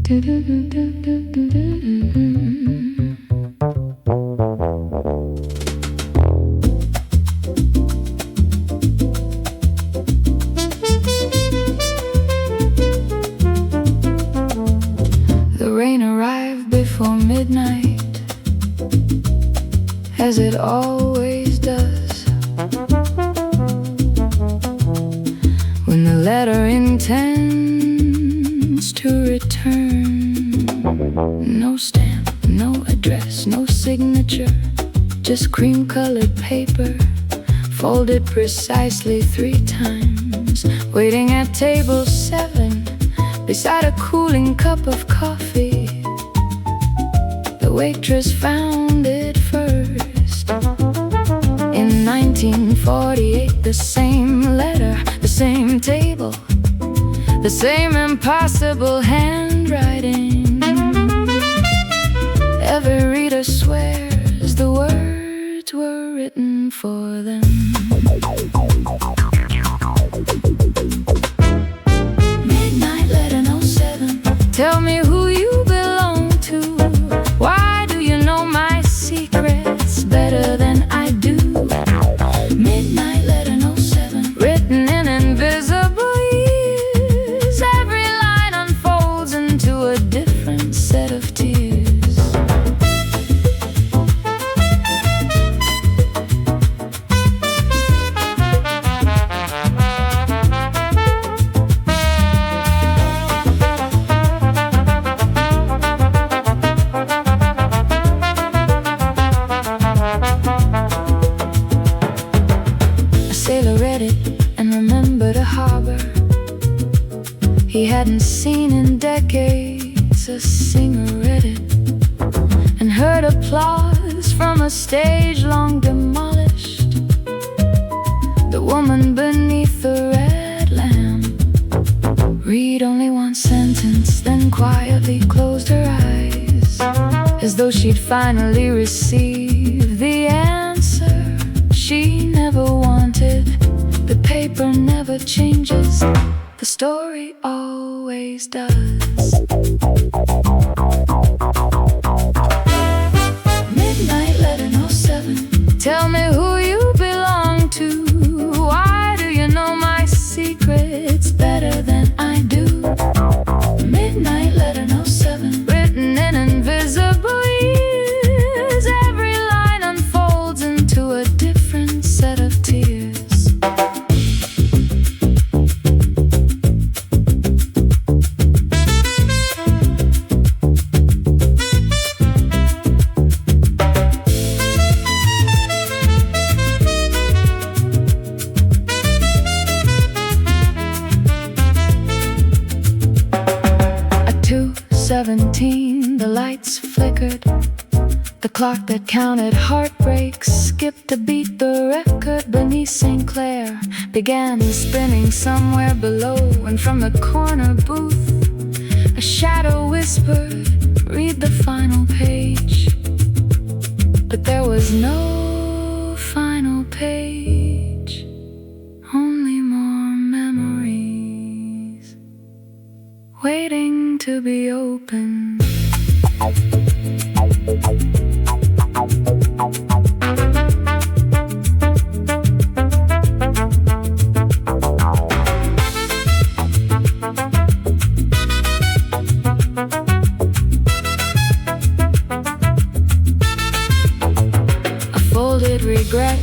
The rain arrived before midnight, as it always does, when the letter intends to return. No stamp, no address, no signature, just cream-colored paper, folded precisely 3 times, waiting at table 7 beside a cooling cup of coffee. The waitress found it first. In 1948, the same letter, the same table, the same impossible handwriting. Every reader swears the words were written for them. Midnight letter no 7. Tell me who you belong to. Why do you know my secrets better than I do? Midnight letter no 7. Written in invisible years, every line unfolds into a different set of tears. Sailor read it and remembered a harbor he hadn't seen in decades. A singer read it and heard applause from a stage long demolished. The woman beneath the red lamp read only one sentence, then quietly closed her eyes, as though she'd finally received the answer she never wanted. The paper never changes, the story always does. Midnight letter no 7. Tell me who you belong to. Why do you know my secrets better than I do? Midnight letter no 7. Written in invisible years, every line unfolds into a different set of tears. At 2:17, the lights flickered. The clock that counted heartbreaks skipped a beat. The record beneath St. Clair began spinning somewhere below, and from the corner booth a shadow whispered, "Read the final page." But there was no final page, only more memories waiting to be opened. A folded regret,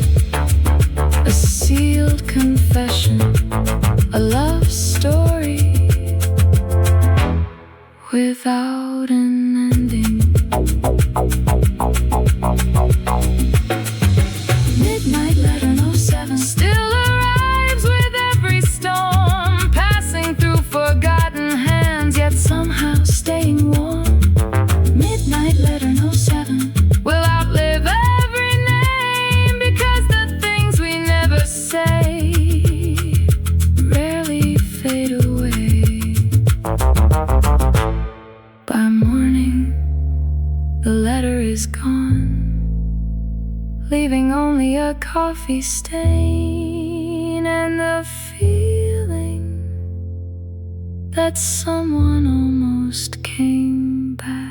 a sealed confession, a love story without an ending. Midnight letter no 7 still arrives with every storm, passing through forgotten hands, yet somehow staying warm. Midnight letter no 7 will outlive every name, because the things we never say rarely fade away. By morning, the letter is gone, leaving only a coffee stain and the feeling that someone almost came back.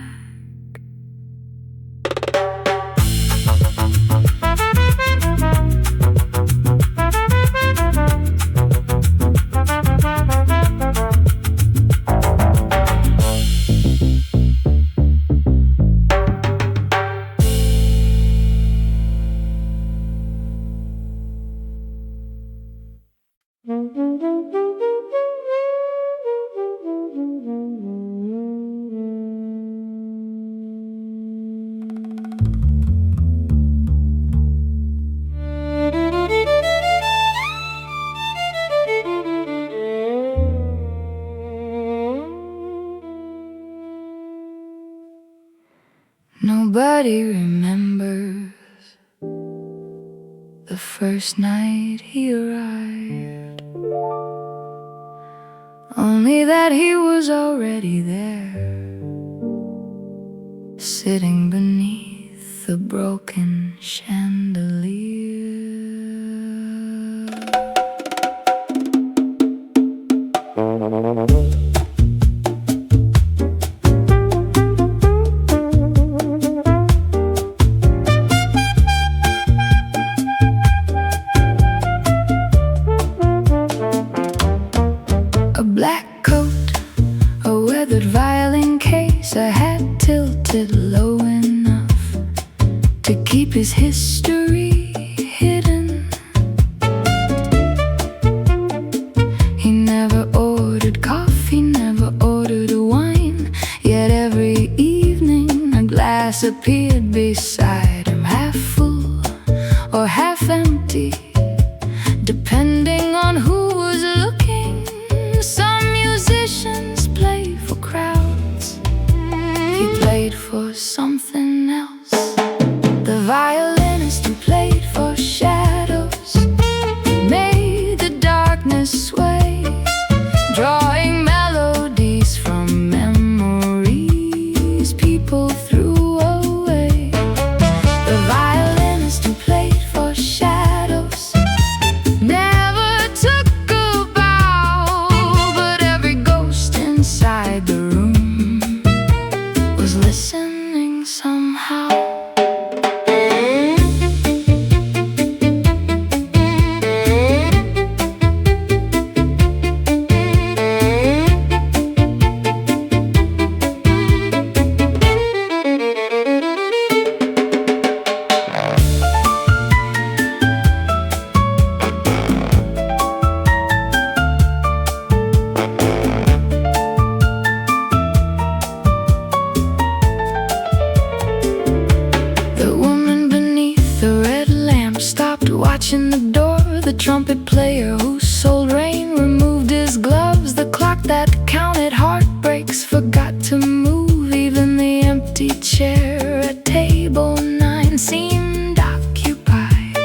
Nobody remembers the first night he arrived, only that he was already there, sitting beneath the broken chandelier. Black coat, a weathered violin case, a hat tilted low enough to keep his history hidden. He never ordered coffee, never ordered wine, yet every evening a glass appeared beside him, half full or half empty, depending on who was looking. Some musicians play for crowds, he played for something else. The violinist who played for shadows made the darkness sway, drawing melodies from memories people threw away. The violinist who played for shadows never took a bow, but every ghost inside the room was listening somehow. Watching the door, the trumpet player who sold rain removed his gloves. The clock that counted heartbreaks forgot to move. Even the empty chair at table 9 seemed occupied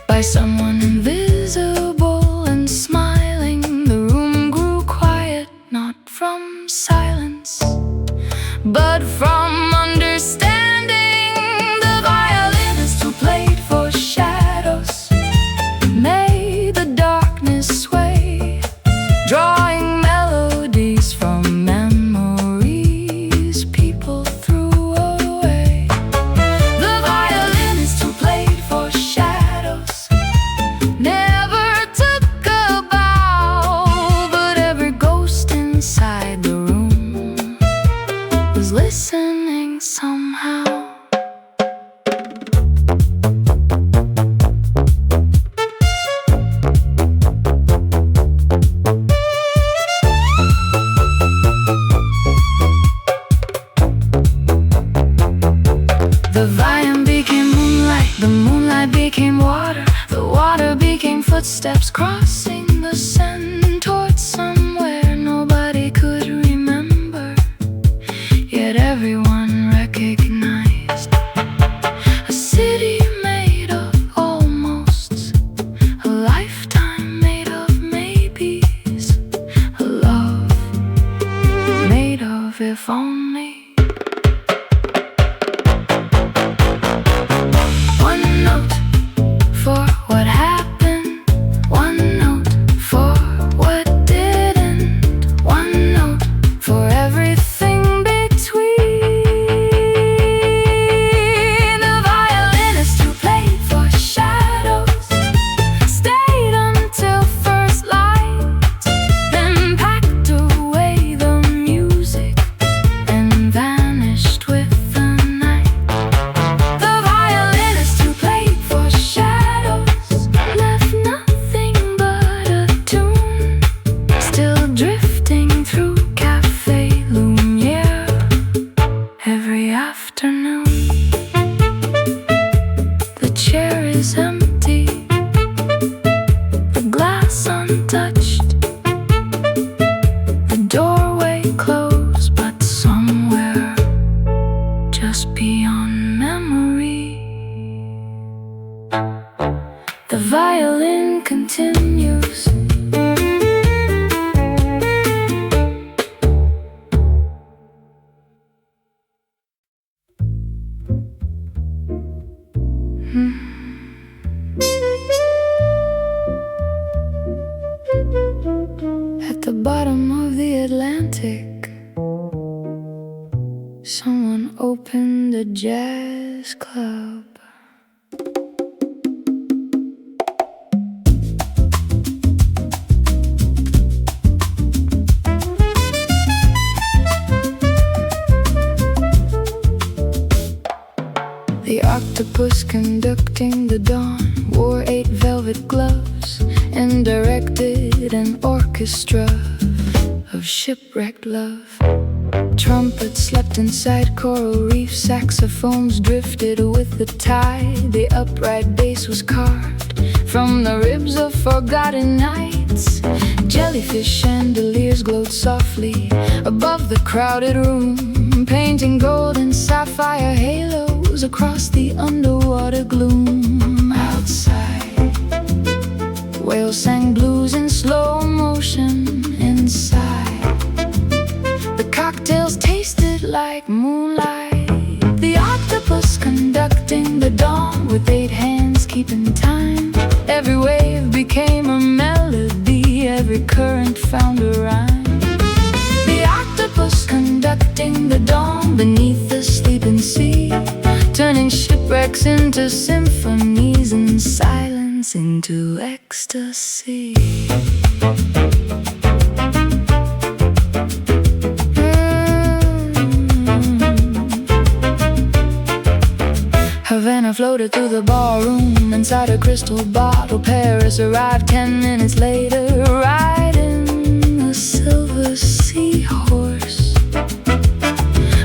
by someone invisible and smiling. The room grew quiet, not from silence, but from understanding. The violinist who played for shadows made the darkness sway, drawing melodies from memories people threw away. The violinist who played for shadows never took a bow, but every ghost inside the room was listening somehow. The violin became moonlight, the moonlight became water, the water became footsteps crossing the sand towards somewhere nobody could remember, yet everyone recognized. A city made of almosts, a lifetime made of maybes, a love made of if only. One note for what happened, one note for what didn't, the bottom of the Atlantic, someone opened a jazz club. The octopus conducting the dawn wore 8 velvet gloves and directed an orchestra of shipwrecked love. Trumpets slept inside coral reef, saxophones drifted with the tide. The upright bass was carved from the ribs of forgotten nights. Jellyfish chandeliers glowed softly above the crowded room, painting gold and sapphire halos across the underwater gloom. Outside, whales sang blues in slow motion. Inside, the cocktails tasted like moonlight. The octopus conducting the dawn with 8 hands keeping time. Every wave became a melody, every current found a rhyme. The octopus conducting the dawn beneath the sleeping sea, turning shipwrecks into symphonies and silence into ecstasy. Havana floated through the ballroom inside a crystal bottle. Paris arrived 10 minutes later, riding a silver seahorse.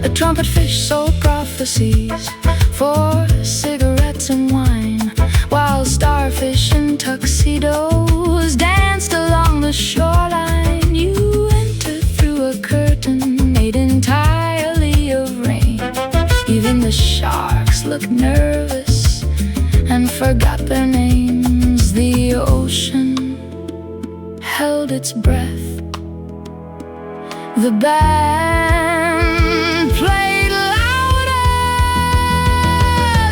A trumpet fish sold prophecies for cigarettes and wine, while starfish in tuxedos danced along the shoreline. You entered through a curtain made entirely of rain. Even the sharks looked nervous and forgot their names. The ocean held its breath. The band played louder.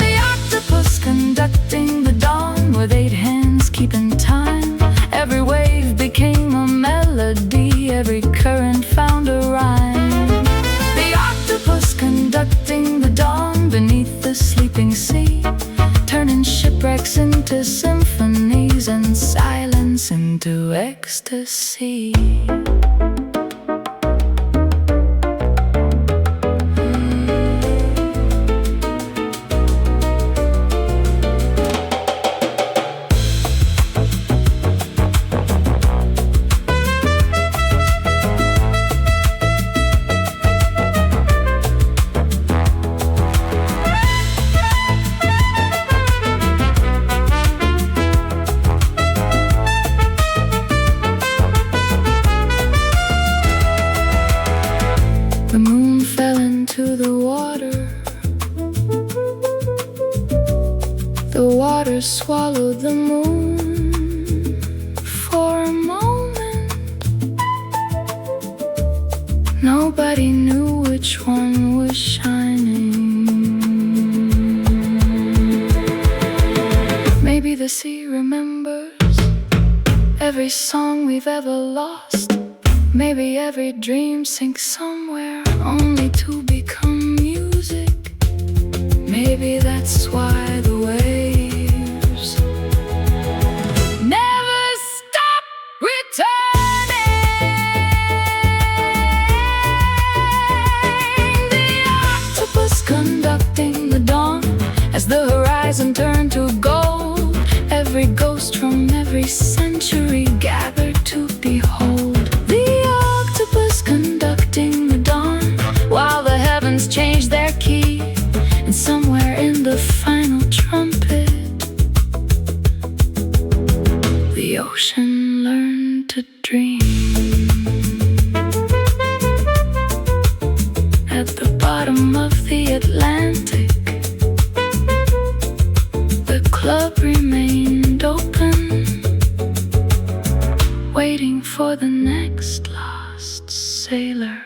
The octopus conducting the dawn with 8 hands keeping time. Every wave became a melody, every current found a rhyme. The octopus conducting the dawn beneath the sleeping sea, turning shipwrecks into symphonies and silence into ecstasy. The moon fell into the water. The water swallowed the moon. For a moment, nobody knew which one was shining. Maybe the sea remembers every song we've ever lost. Maybe every dream sinks somewhere only to become music. Maybe that's why the waves never stop returning. The octopus conducting the dawn as the horizon turned to gold. Every ghost from every century gathered to behold. Conducting the dawn while the heavens changed their key, and somewhere in the final trumpet, the ocean learned to dream. At the bottom of the Atlantic, the club remained open, waiting for the next lost sailor.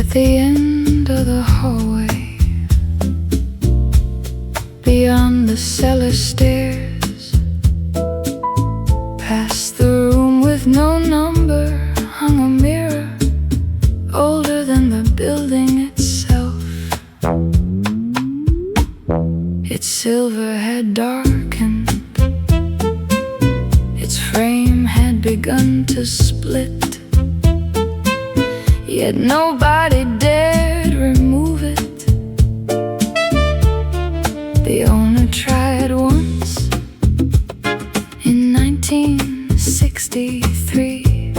At the end of the hallway, beyond the cellar stairs, past the room with no number, hung a mirror older than the building itself. Its silver had darkened, its frame had begun to split, yet nobody dared remove it. The owner tried once in 1963.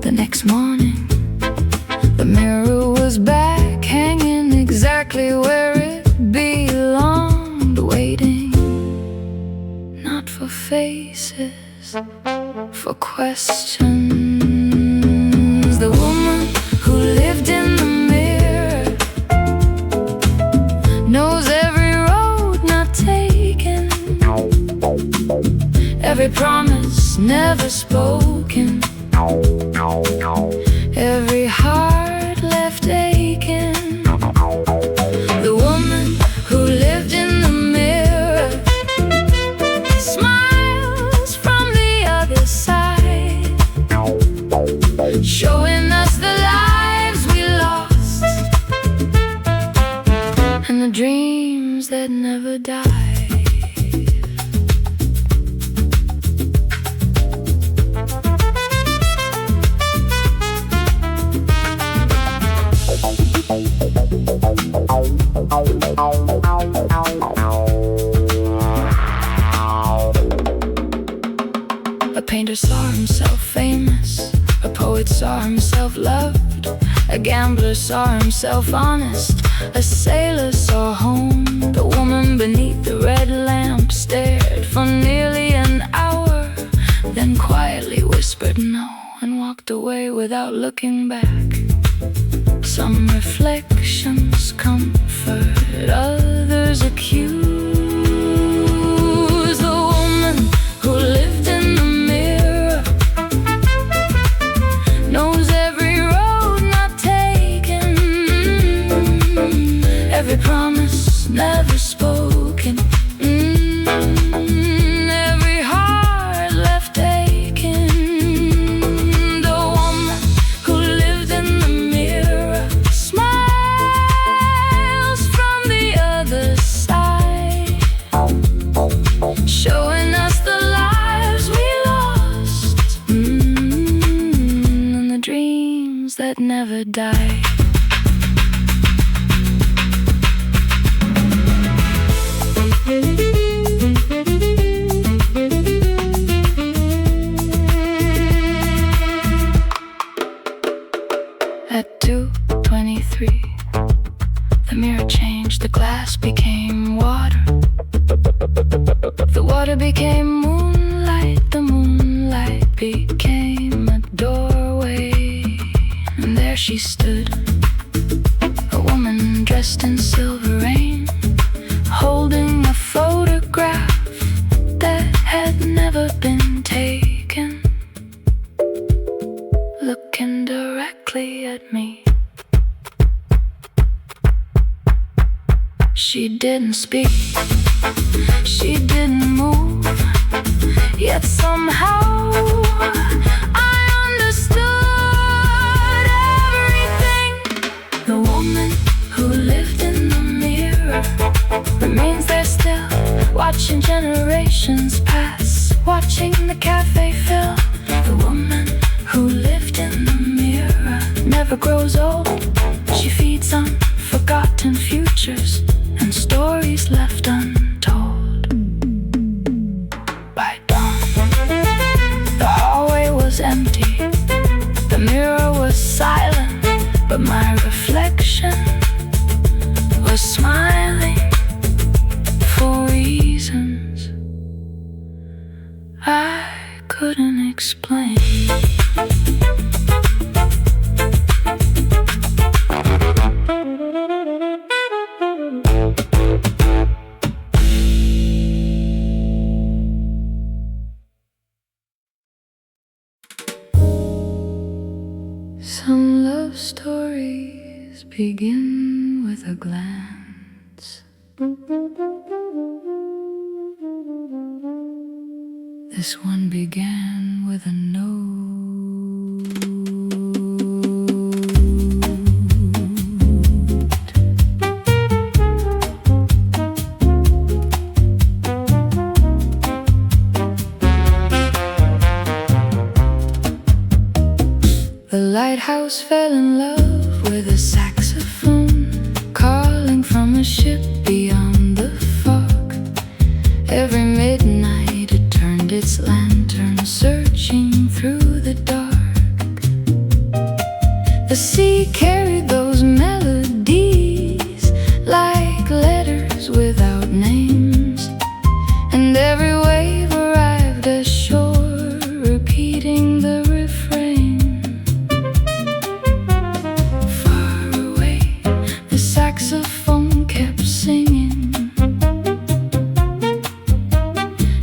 The next morning, the mirror was back, hanging exactly where it belonged, waiting not for faces, for questions. The woman who lived in the mirror knows every road not taken, every promise never spoken, every heart left aching. The woman who lived in the mirror smiles from the other side, showing us the lives we lost and the dreams that never die. A painter saw himself famous, a poet saw himself loved, a gambler saw himself honest, a sailor saw home. The woman beneath the red lamp stared for nearly an hour, then quietly whispered no and walked away without looking back. Some reflections comfort, others accuse. The woman who lived in the mirror knows every road not taken, every promise never spoken, every heart left aching. The woman who lived in the mirror smiles from the other side, showing us the lives we lost, and the dreams that never die. At 2:23, the mirror changed, the glass became water, the water became moonlight, the moonlight became a doorway, and there she stood, a woman dressed in silver rain, holding a photograph that had never been taken, looking directly at me. She didn't speak, she didn't move, yet somehow I understood everything. The woman who lived in the mirror remains there still, watching generations pass, watching the cafe fill. The woman who lived in the mirror never grows old. She feeds on forgotten futures and stories left untold. By dawn, the hallway was empty, the mirror was silent, but my reflection was smiling for reasons I couldn't explain. Some love story begin with a glance. This one began with a note. The lighthouse fell in love with a saxophone calling from a ship beyond the fog. Every midnight it turned its lantern, searching through the dark. The sea carried those melodies like letters without names, and every wave arrived ashore, repeating the refrain. Far away, the saxophone kept singing.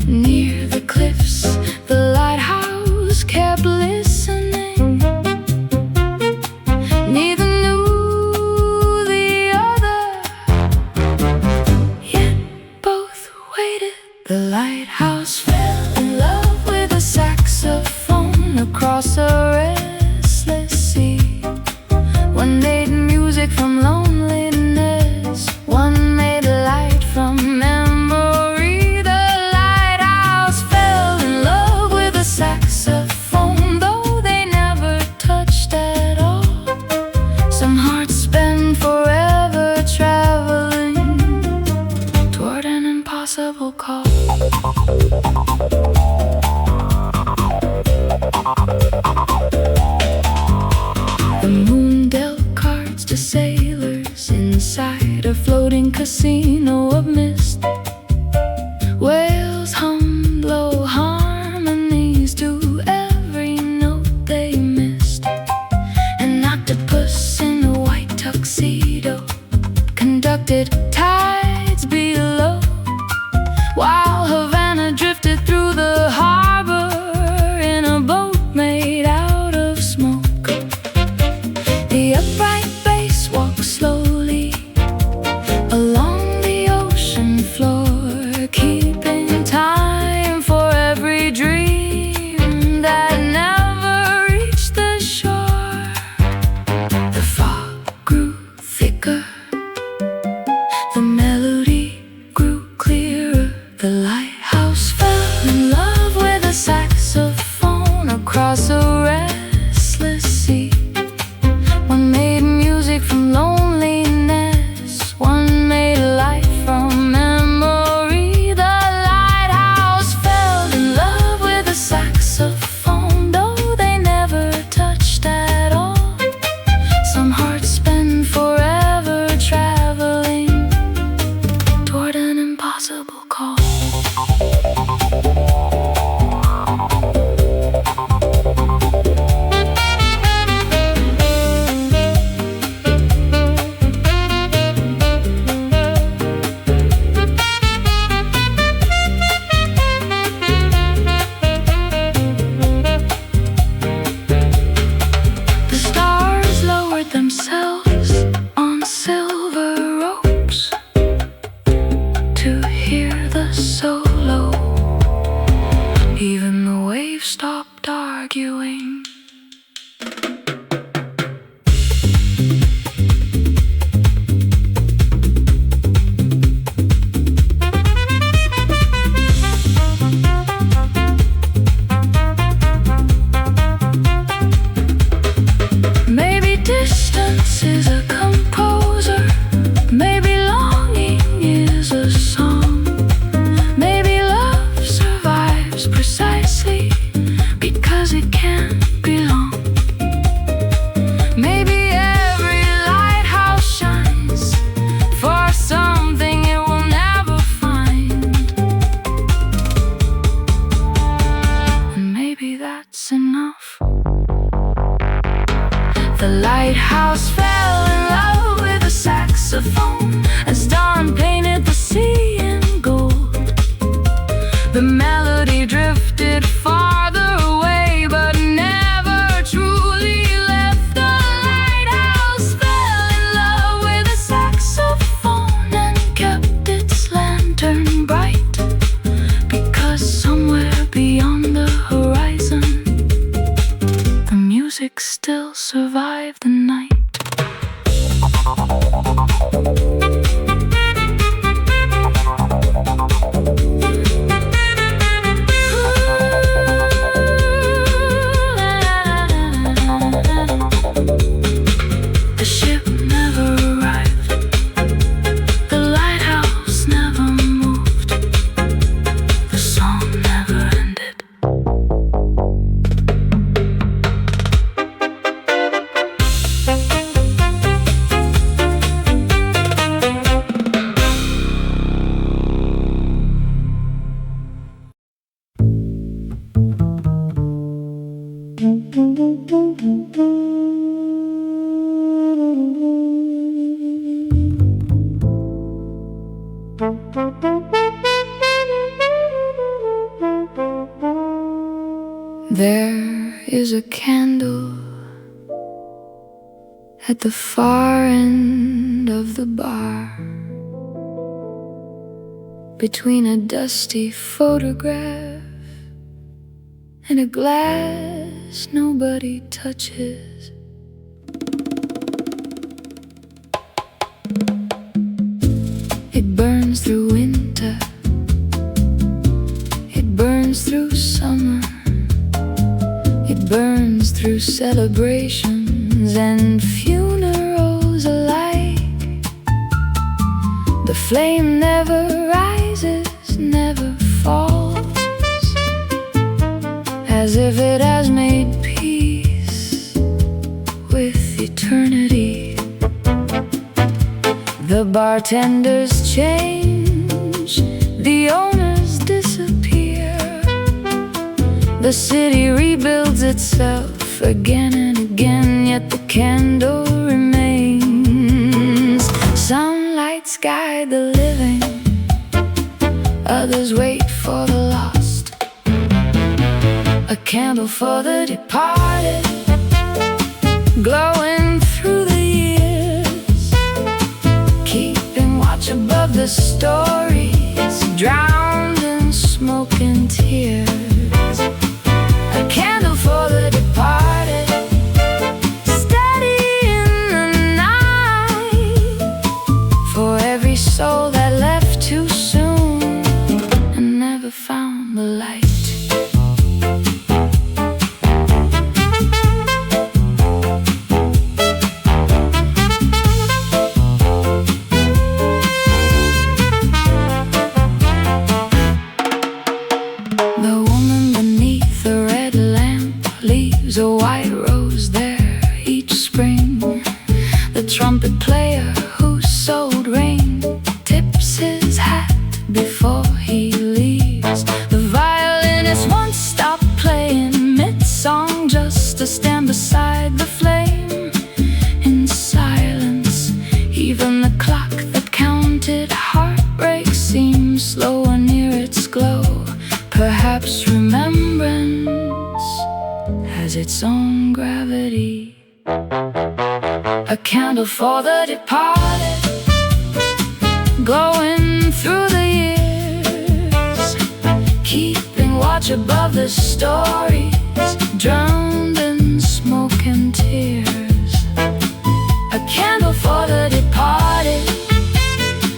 Near the cliffs, the lighthouse kept listening. Neither knew the other, yet both waited. The lighthouse fell in love with a saxophone across a restless sea. One made music from loneliness, one made light from memory. The lighthouse fell in love with a saxophone, though they never touched at all. Some hearts spend forever traveling toward an impossible call. The moon dealt cards to sailors inside a floating casino of mist. Whales hummed low harmonies to every note they missed. An octopus in a white tuxedo conducted tides below, while Havana drifted through the harbor in a boat made out of smoke. The upright bass walked slowly along the ocean floor, keeping time for every dream that never reached the shore. The fog grew thicker, the melody grew clearer. The lighthouse fell in love with a saxophone across a restless sea. One made music from loneliness, one made light from memory. The lighthouse fell in love with a saxophone, though they never touched at all. Some hearts spend forever traveling toward an impossible call. The stars lowered themselves on silver ropes to hear the solo. Even the waves stopped arguing. Maybe distance is a composer, maybe longing is a song, maybe love survives precisely because it can't belong. Maybe every lighthouse shines for something it will never find, and maybe that's enough. The lighthouse fell in love with a saxophone as dawn painted the sea in gold. The melody drifted farther away, but never truly left. The lighthouse fell in love ship never arrived, the lighthouse never moved, the song never ended. There is a candle at the far end of the bar, between a dusty photograph and a glass nobody touches. It burns through winter, it burns through summer, it burns through celebrations and funerals alike. The flame never rises, never falls, as if it has made peace with eternity. The bartenders change, the owners disappear, the city rebuilds itself again and again, yet the candle remains. Some lights guide the living, others wait for the lost. A candle for the departed, glowing through the years, keeping watch above the stories, drowned in smoke and tears. A candle for the departed, steady in the night, for every soul that left too soon and never found the light. The woman beneath the red lamp leaves a white rose there each spring. The trumpet player who sowed rain tips his hat before he leaves. The violinist once stopped playing mid-song just to stand beside the flame in silence. Even the clock that counted heartbreak seems slower near its glow. Perhaps remembrance has its own gravity. A candle for the departed, glowing through the years, keeping watch above the stories, drowned in smoke and tears. A candle for the departed,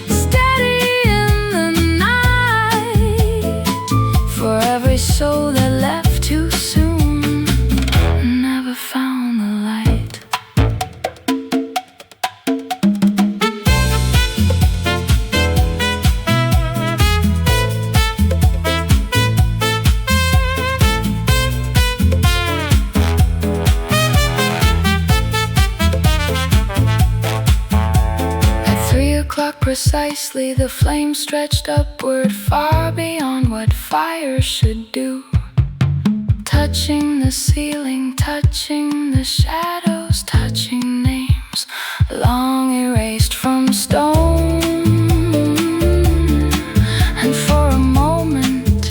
steady in the night, for every soul that left too soon and never found the light. At 3 o'clock precisely, the flame stretched upward far beyond what fire should do, touching the ceiling, touching the shadows, touching names long erased from stone. And for a moment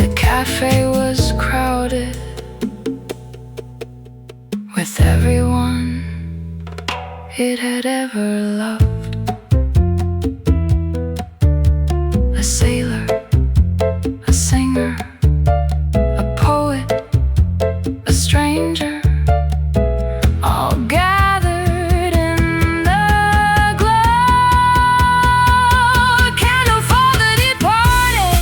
the cafe was crowded with everyone it had ever loved. A sailor, a singer, a poet, a stranger, all gathered in the glow. A candle for the departed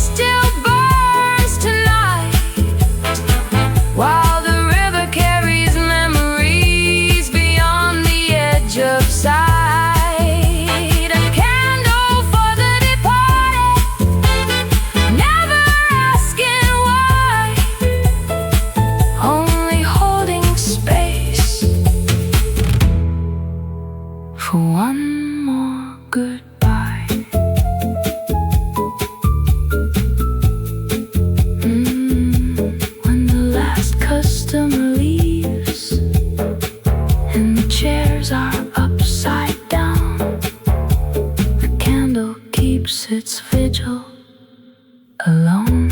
still burns tonight, while the river carries memories for one more goodbye. When the last customer leaves and the chairs are upside down, the candle keeps its vigil alone,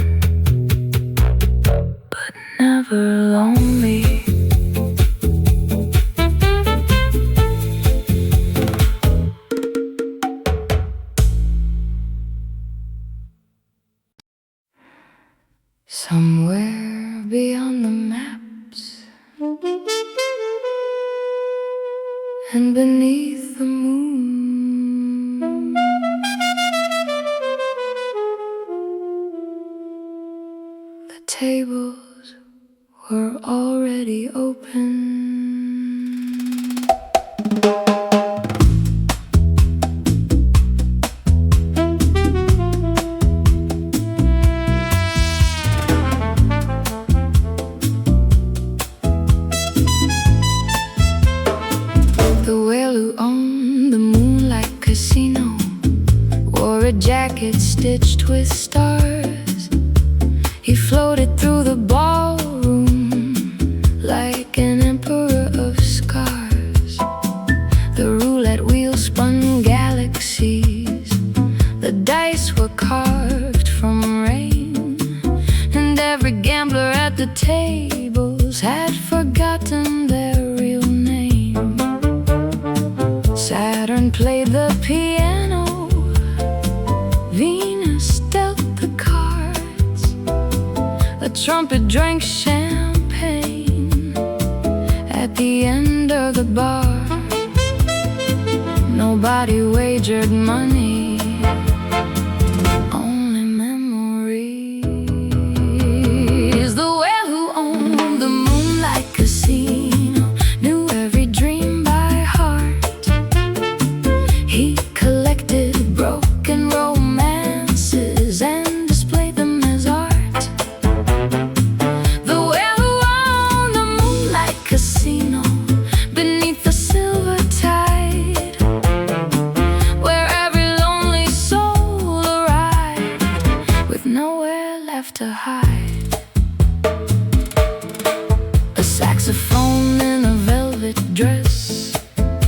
but never lonely. Somewhere beyond the maps and beneath the moon, the tables were already open. The whale who owned the moonlight casino wore a jacket stitched with stars. He floated through the ballroom like an emperor of scars. The roulette wheel spun galaxies, the dice were carved from rain, and every gambler at the tables had forgotten their real name. Saturn played the piano, Venus dealt the cards, a trumpet drank champagne at the end of the bar. Nobody wagered money, only memories. The whale who owned the moonlight casino knew every dream by heart. He collected broken romances and displayed them as art. The whale who owned the moonlight casino beneath the silver tide, where every lonely soul arrived with nowhere left to hide. A saxophone in a velvet dress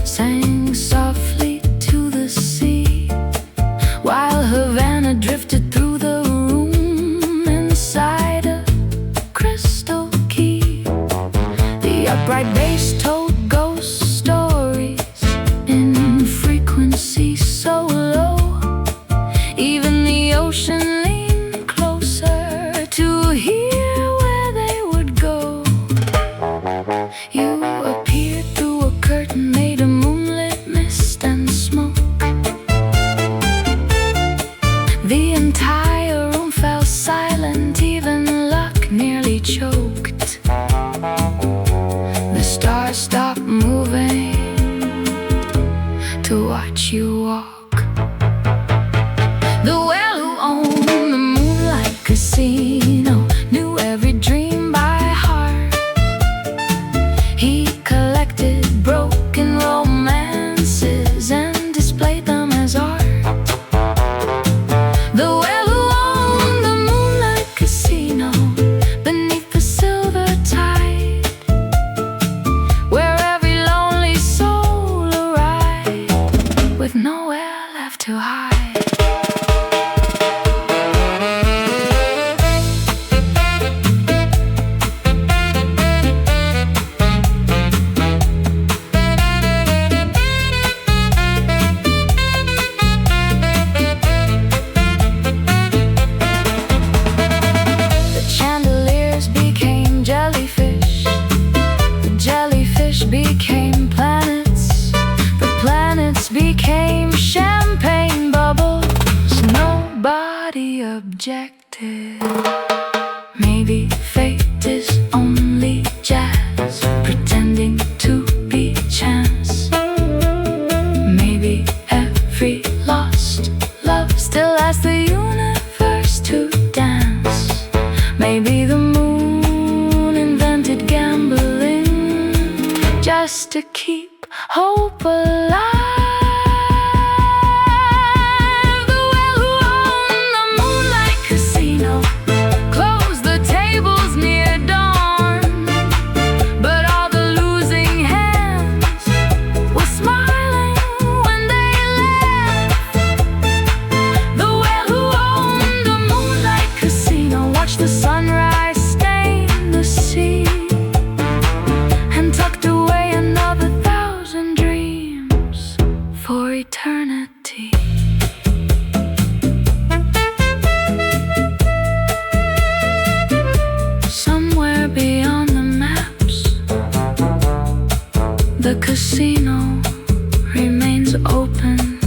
sang softly to the sea, while Havana drifted through the room inside a crystal key. The upright bass told ghost stories in frequency so low, even the ocean leaned closer to hear where they would go. You appeared through a curtain made of moonlit mist and smoke. The entire room fell silent, even luck nearly choked. The stars stopped moving to watch you walk. The whale who owned the moonlight casino knew every dream by heart. He collected broken romances and displayed them as art. The whale who owned the moonlight casino beneath the silver tide, where every lonely soul arrived with nowhere left to hide. The chandeliers became jellyfish, the jellyfish became planets, the planets became champagne bubbles. Nobody objected. Maybe fate is only jazz, pretending to be chance. Maybe every lost love still asks the universe to dance. Maybe the moon invented gambling just to keep hope alive. The casino remains open,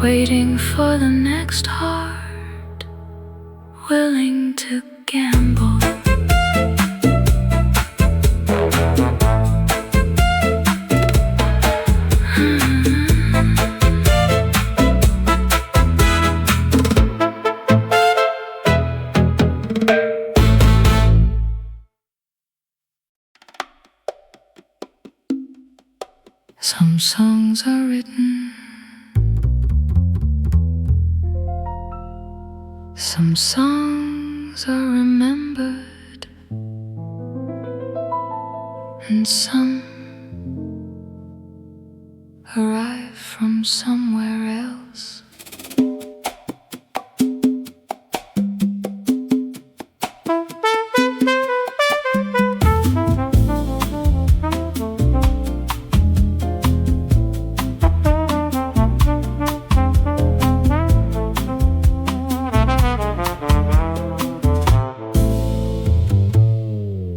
waiting for the next heart willing to gamble. Some songs are written, some songs are remembered, and some arrive from somewhere else.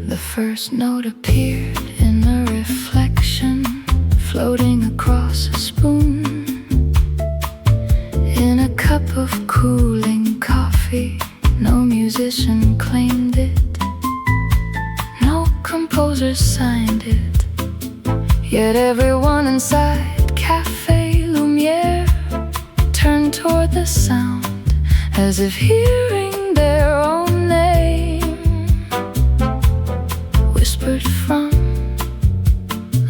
The first note appeared in a reflection, floating across a spoon, in a cup of cooling coffee. No musician claimed it, no composer signed it, yet everyone inside Cafe Lumiere turned toward the sound, as if hearing their own name whispered from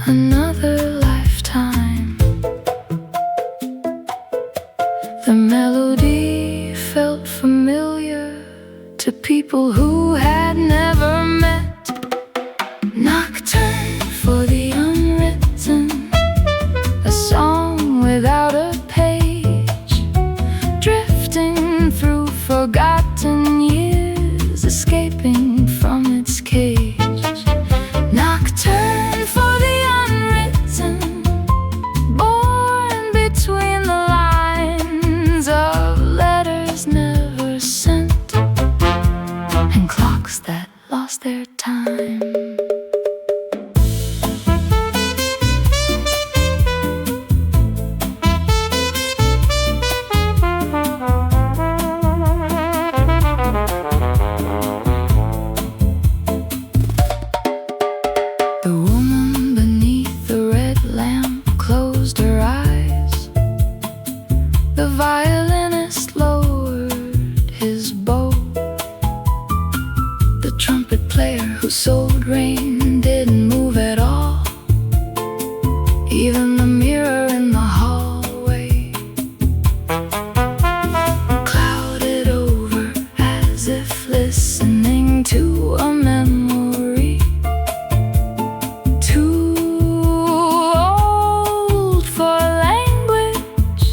another lifetime. The melody felt familiar to people who had never met. Nocturne for the unwritten, a song without a page, drifting through forgotten years, escaping from its cage. Nocturne for the unwritten, born between the lines of letters never sent, and clocks that lost their time. The woman beneath the red lamp closed her eyes. The violinist lowered his bow. The trumpet player who sold rain didn't move at all. Even the mirror in the hallway clouded over, as if listening to a memory too old for language.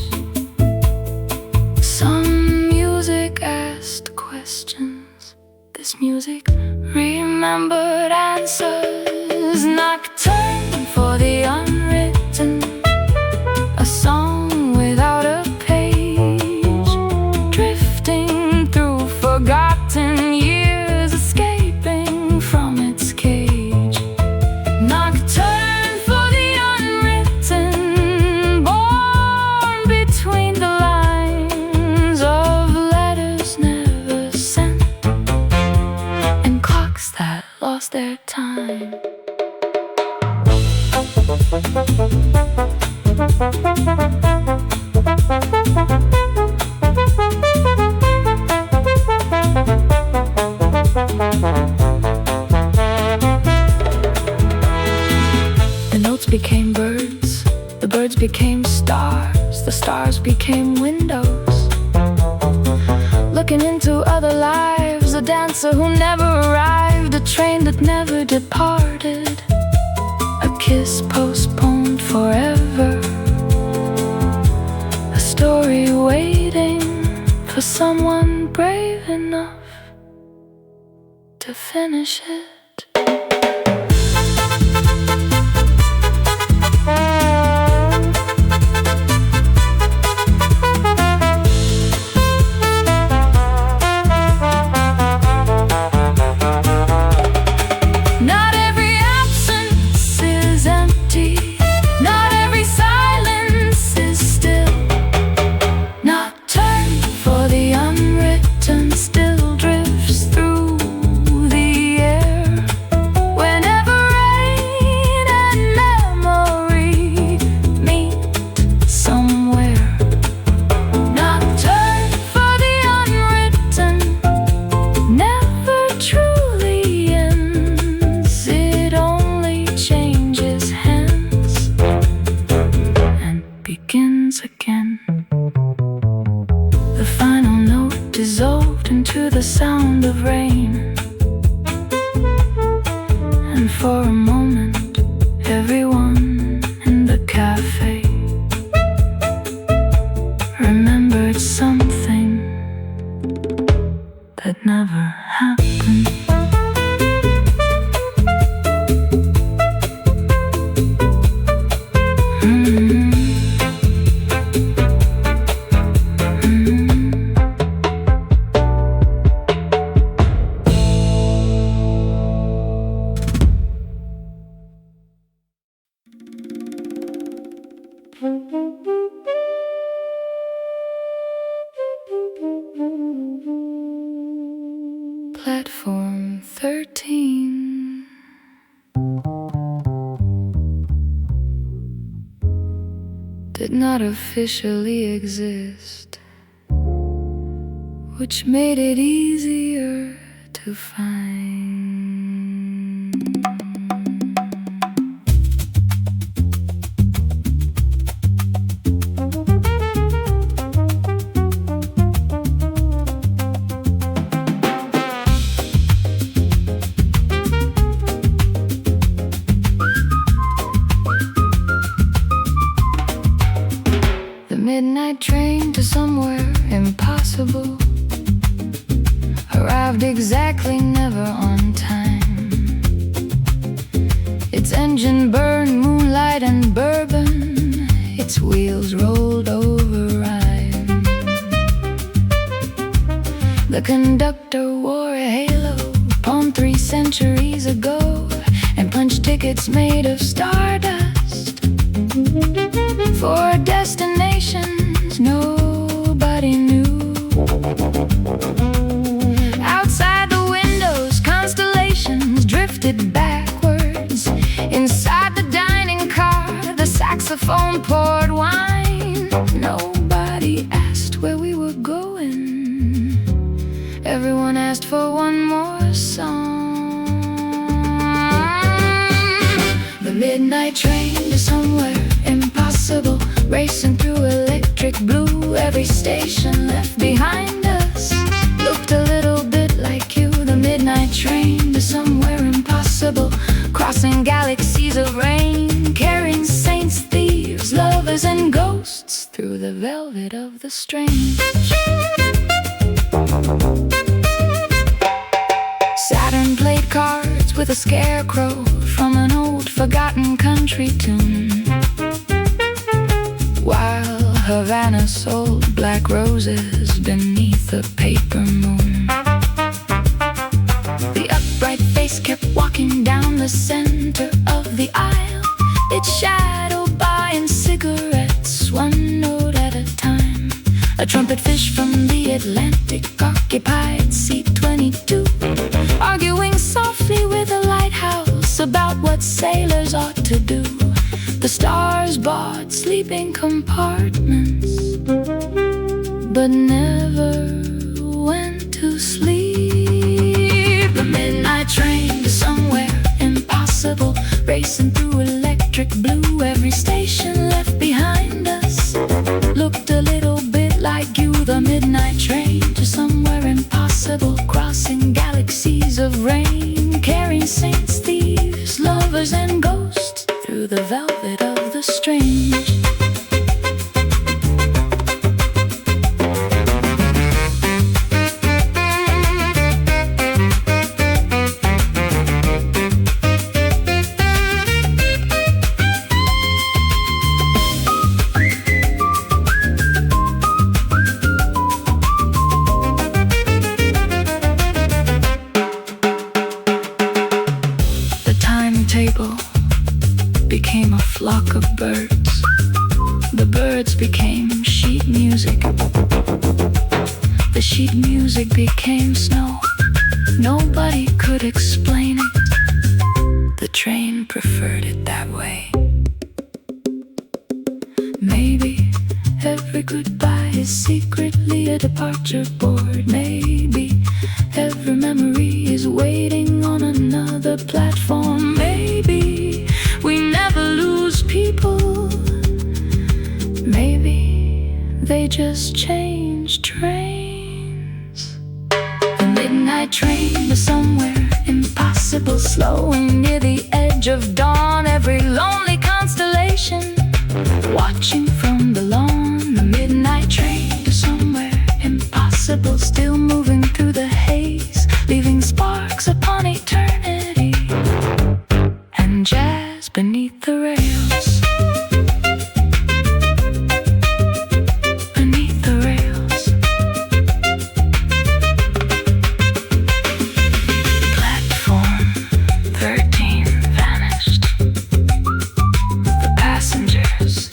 Some music asked questions, this music remembered answers. Nocturne for the unwritten, a song without a page, drifting through forgotten years, escaping from its cage. Nocturne for the unwritten, born between the lines of letters never sent, and clocks that lost their time. The notes became birds, the birds became stars, the stars became windows, looking into other lives. A dancer who never arrived, a train that never departed, a kiss postponed forever, a story waiting for someone brave enough to finish it. Not every absence is Platform 13 did not officially exist, which made it easier to find. The midnight train to somewhere impossible arrived exactly, never on time. Its engine burned moonlight and bourbon, its wheels rolled over rhyme. The conductor wore a halo pawned 3 centuries ago, and punched tickets made of stardust for destinations nobody knew. Outside the windows, constellations drifted backwards. Inside the dining car, the saxophone poured wine. Nobody asked where we were going. Everyone asked for one more song. The midnight train to somewhere impossible, racing through electric blue. Every station left behind us looked a little bit like you. The midnight train to somewhere impossible, crossing galaxies of rain, carrying saints, thieves, lovers, and ghosts through the velvet of the strange. Saturn played cards with a scarecrow from an old forgotten country tune, while Havana sold black roses beneath a paper moon. The upright face kept walking down the center of the aisle, its shadow buying cigarettes, one note at a time. A trumpet fish from the Atlantic occupied seat 22, arguing softly with a lighthouse about what sailors ought to do. The stars bought sleeping compartments, but never went to sleep. The midnight train to somewhere impossible, racing through electric blue. Every station left behind us looked a little bit like you. The midnight train to somewhere impossible, crossing galaxies of rain, carrying saints, thieves, lovers, and ghosts through the velvet of the strange. The timetable became a flock of birds. The birds became sheet music. The sheet music became snow. Nobody could explain it. The train preferred it that way. Maybe every goodbye is secretly a departure board. Maybe every memory is waiting on another platform. Maybe we never lose people. Maybe they just change trains. The midnight train to somewhere impossible, slowing near the edge of dawn. Every lonely constellation watching from the lawn. The midnight train to somewhere impossible, still moving through the haze, leaving sparks upon eternity and jazz beneath the rails. Beneath the rails. Platform 13 vanished. The passengers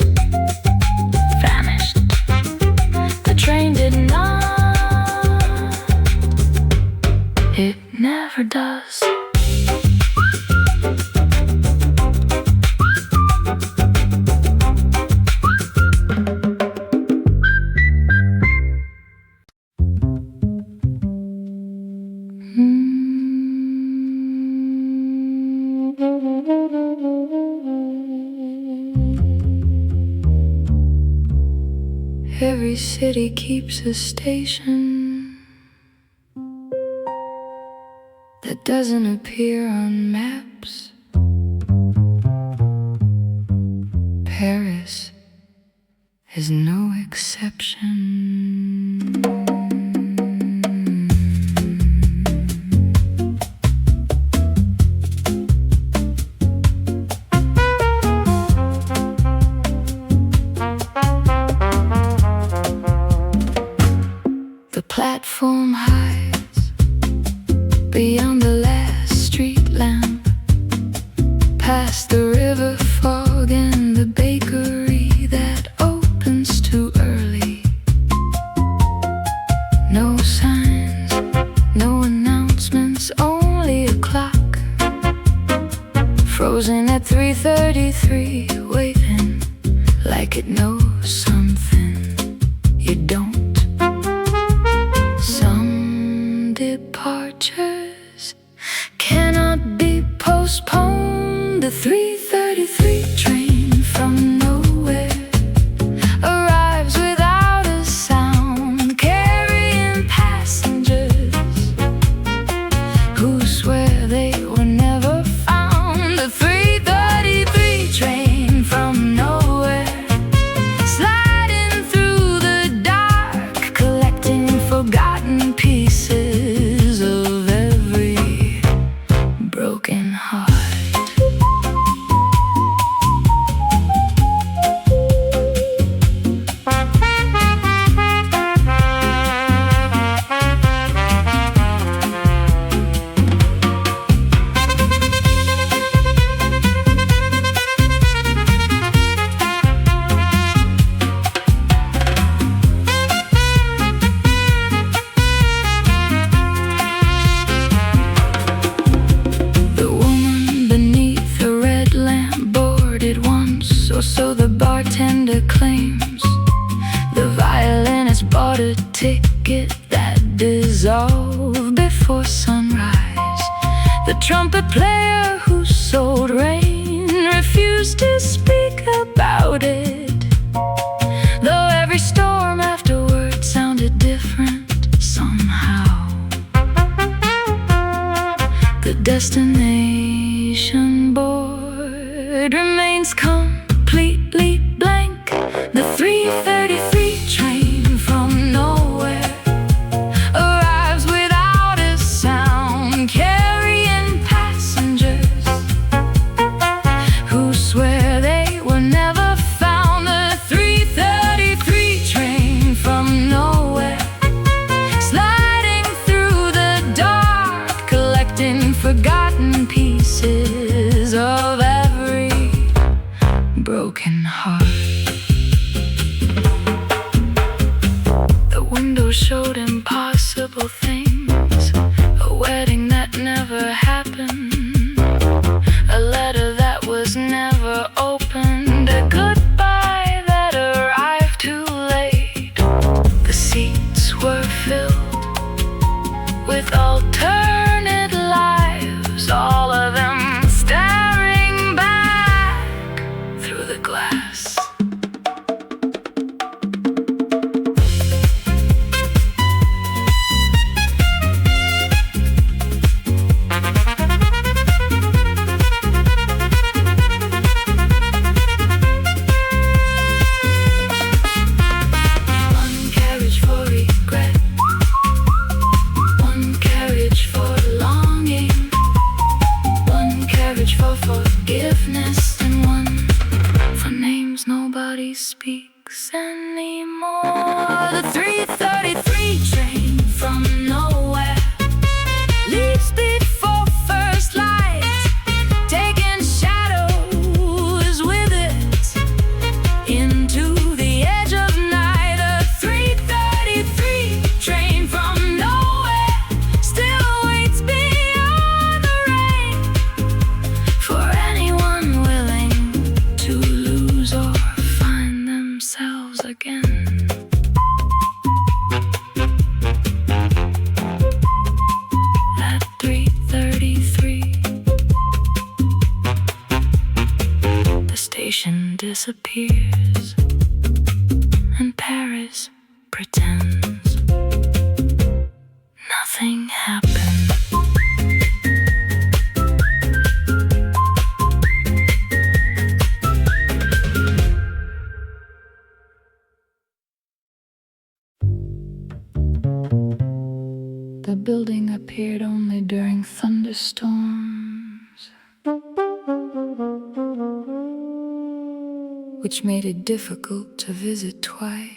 Every city keeps a station that doesn't appear on maps. Paris is no exception. The platform hides beyond the last street lamp, past the river fog and the bakery that opens too early. No signs, no announcements, only a clock frozen at 3:33, waiting like it knows something you don't. Some departures cannot be postponed. The 3:33 train from nowhere arrives without a sound, carrying passengers who swear they were never found. The 3:33 train from nowhere, sliding through the dark, collecting forgotten pieces of every broken heart. So the bartender claims. The violinist bought a ticket that dissolved before sunrise. The trumpet player who sold rain refused to speak about it, though every storm afterward sounded different somehow. The destination board remains completely blank. The 3:33 train from nowhere arrives without a sound, carrying passengers who swear they were never found. The 3:33 train from nowhere, sliding through the dark, collecting forgotten pieces of every broken heart. The window showed impossible things, a wedding that never happened, a letter that was never opened, a goodbye that arrived too late. The seats were filled with alternate lives, all of them staring back through the glass. One carriage for regret, one carriage for longing, one carriage for forgiveness, and one for names nobody speaks anymore. The 3:33 train from nowhere leaves before first light, taking shadows with it into the edge of night. A 3:33 train from nowhere still waits beyond the rain for anyone willing to lose or find themselves again. At 3:33, the station disappears and Paris pretends nothing happened. The building appeared only during thunderstorms, which made it difficult to visit twice.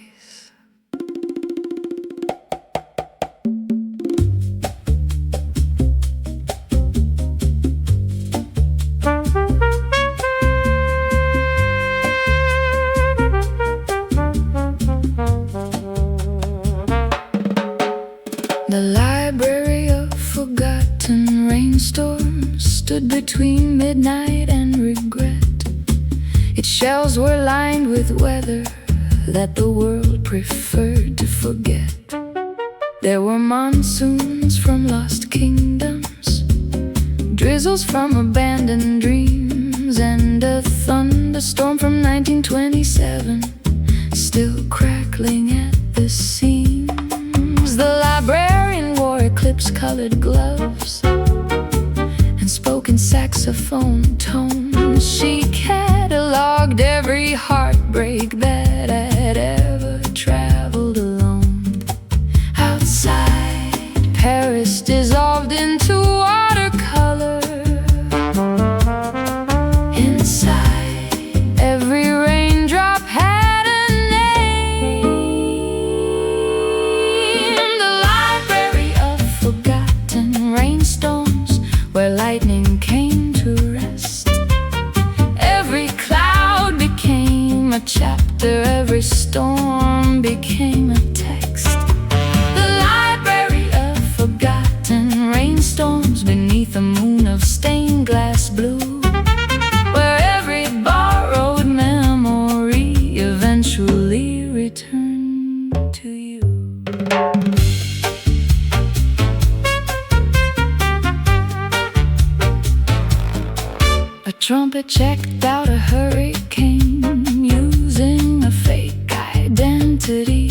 The library of forgotten rainstorms stood between midnight and regret. Its shelves were lined with weather that the world preferred to forget. There were monsoons from lost kingdoms, drizzles from abandoned dreams, and a thunderstorm from 1927 still crackling at the seams. The librarian wore eclipse-colored gloves and spoke in saxophone tones. She cataloged every heartbreak that had ever traveled alone. Outside, Paris dissolved into watercolor. Inside, every raindrop had a name. The library of forgotten rainstorms, where lightning came to rest. Every cloud became a chapter, every storm became a text. The library of forgotten rainstorms, beneath a moon of stained glass blue, where every borrowed memory eventually returned to you. A trumpet checked out a hurricane using a fake identity.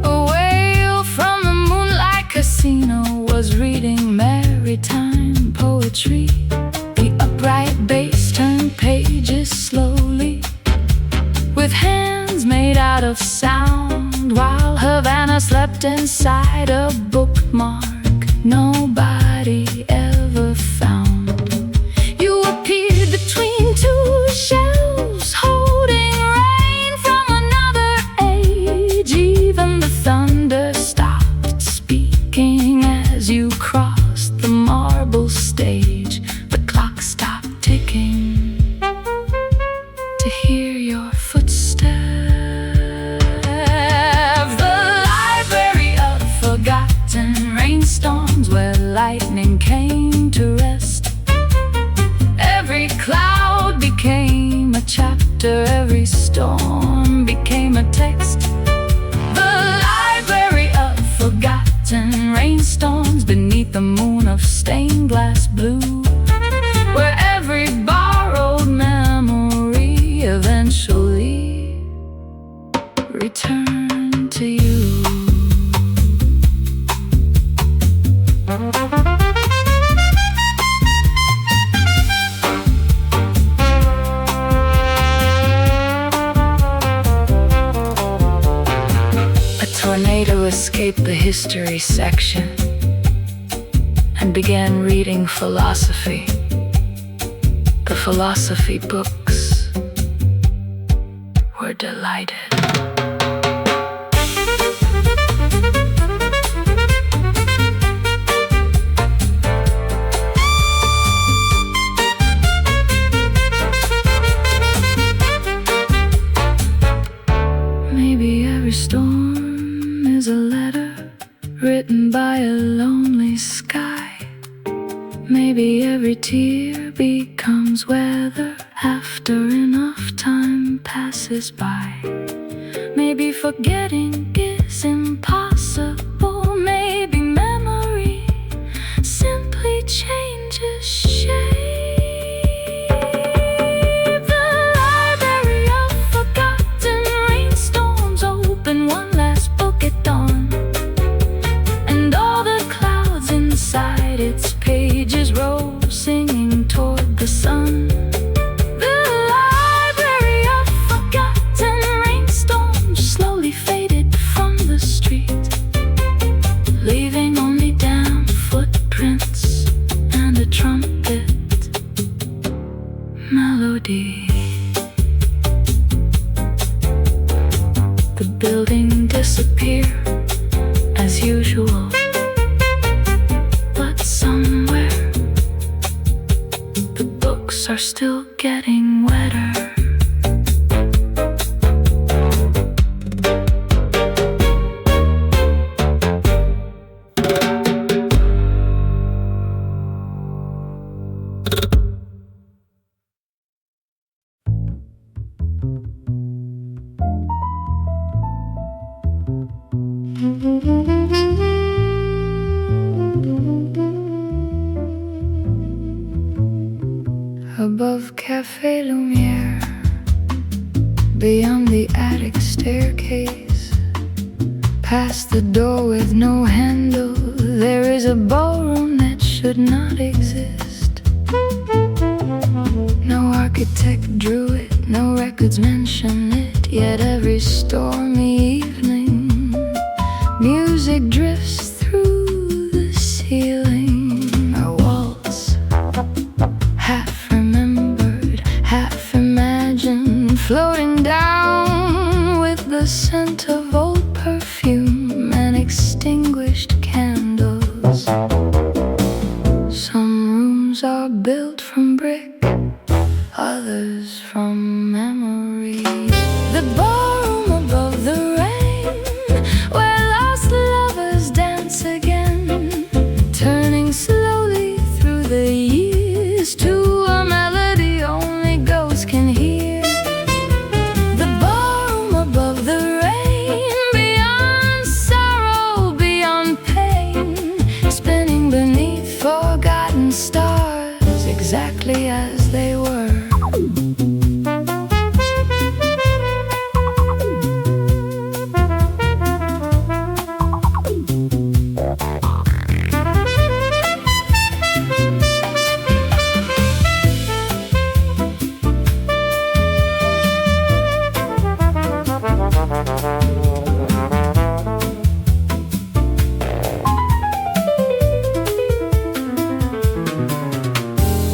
A whale from the moonlight casino was reading maritime poetry. The upright bass turned pages slowly, with hands made out of sound, while Havana slept inside a bookmark nobody ever found. You appeared between two shelves, holding rain from another age. Even the thunder stopped speaking as you crossed the marble stage. The clock stopped ticking to hear your footsteps. The library of forgotten rainstorms, where lightning came to rest. Every cloud became a chapter, every storm became a text. The library of forgotten rainstorms, beneath the moon of stained glass blue, where every borrowed memory eventually returned to you. A tornado escaped the history section and began reading philosophy. The philosophy books were delighted. Maybe every storm is a letter written by a lonely sky. Maybe every tear becomes weather after enough time passes by. Maybe forgetting is impossible. Maybe memory simply changes shape. The library of forgotten rainstorms, oh, the building disappear as usual. But somewhere the books are still getting wetter. Above Café Lumière, beyond the attic staircase, past the door with no handle, there is a ballroom that should not exist. No architect drew it, no records mention it, yet every stormy evening music drifts through the ceiling. A waltz, half remembered, half imagined, floating down with the scent of old perfume and extinguished candles. Some rooms are built from brick, others from memory. The ballroom above the rain, where lost lovers dance again, turning slowly through the years to a melody only ghosts can hear. The ballroom above the rain, beyond sorrow, beyond pain, spinning beneath forgotten stars, exactly as they were.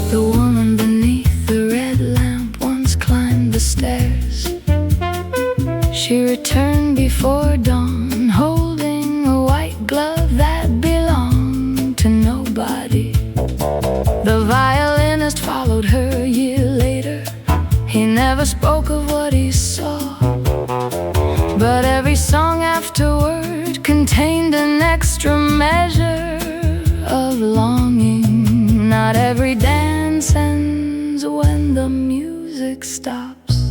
The woman beneath the red lamp once climbed the stairs. She returned before dawn, holding a white glove that belonged to nobody. The violinist followed her a year later. He never spoke of what he saw, but every song afterward contained an extra measure of longing. Not every dance ends when the music stops.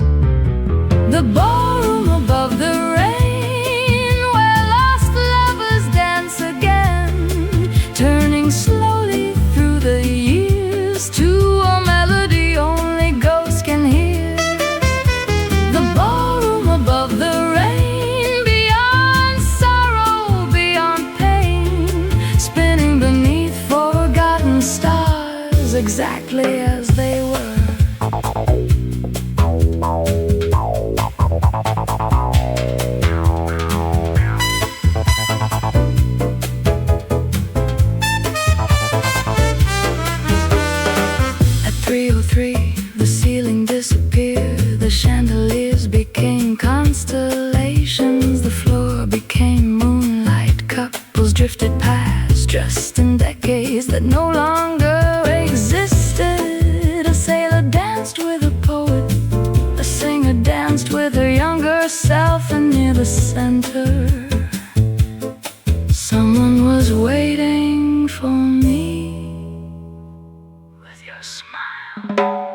The ballroom above the rain, where lost lovers dance again, turning slowly through the years to a melody only ghosts can hear. The ballroom above the rain, beyond sorrow, beyond pain, spinning beneath forgotten stars, exactly as they were. At 3:03, the ceiling disappeared. The chandeliers became constellations. The floor became moonlight. Couples drifted past, dressed in decades that no longer existed. A sailor danced with a poet, a singer danced with her younger self, and near the center, someone was waiting for me with your smile.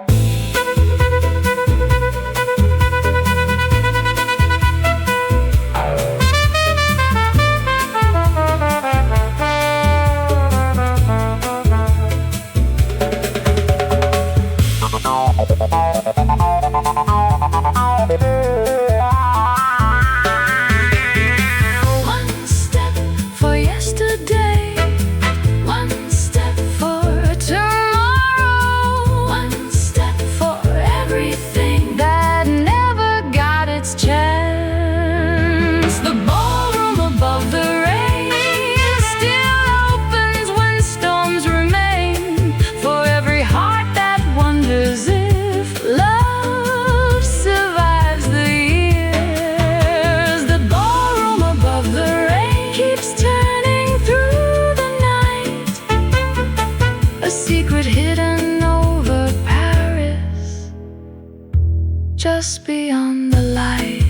just beyond the light.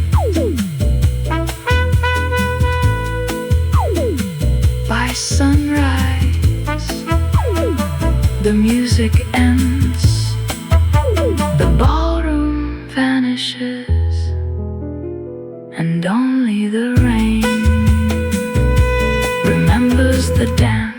By sunrise, the music ends, the ballroom vanishes, and only the rain remembers the dance.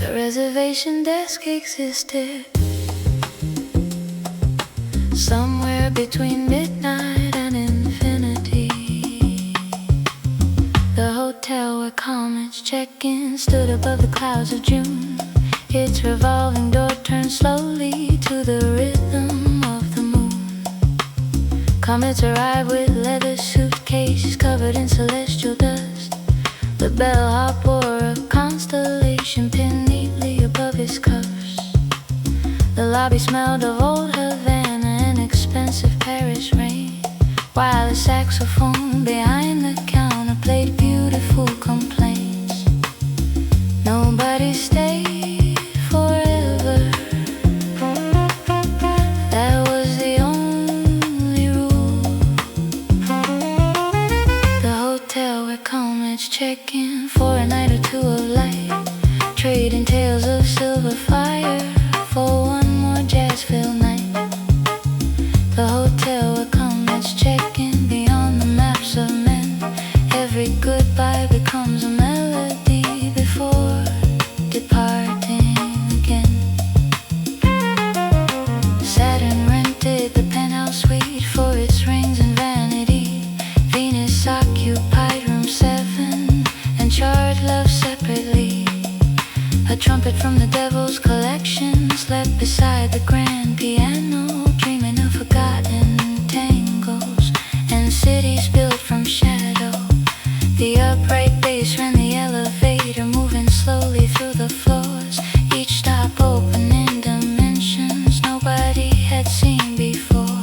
The reservation desk existed somewhere between midnight and infinity. The hotel where comets check in stood above the clouds of June. Its revolving door turned slowly to the rhythm of the moon. Comets arrive with leather suitcases covered in celestial dust. The bellhop wore a constellation pinned neatly above his cuffs. The lobby smelled of old Havana and expensive Paris rain, while a saxophone behind the counter played beautiful complaints. Nobody stayed forever. That was the only rule. The hotel where comets check in for a night or two of light, trading tales of silver fire for one more jazz-filled night. The hotel where comets check in beyond the maps of men. Every goodbye becomes a melody before departing again. Saturn rented the penthouse suite for its rings and vanity. Venus occupied room 7 and charged love separately. A trumpet from the devil's collection slept beside the grand piano, dreaming of forgotten tangles and cities built from shadow. The upright bass ran the elevator, moving slowly through the floors, each stop opening dimensions nobody had seen before.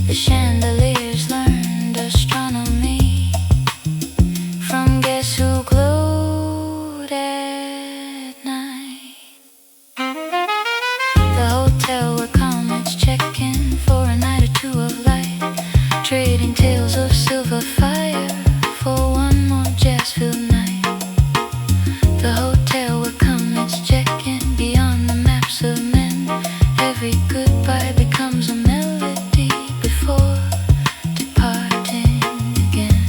The chandeliers learned astronomy from Guess Who glowed at night. The hotel where comets check in for a night or two of light, trading tales of silver fire for one more jazz-filled night. The hotel where comets check in beyond the maps of men. Every goodbye becomes a melody before departing again.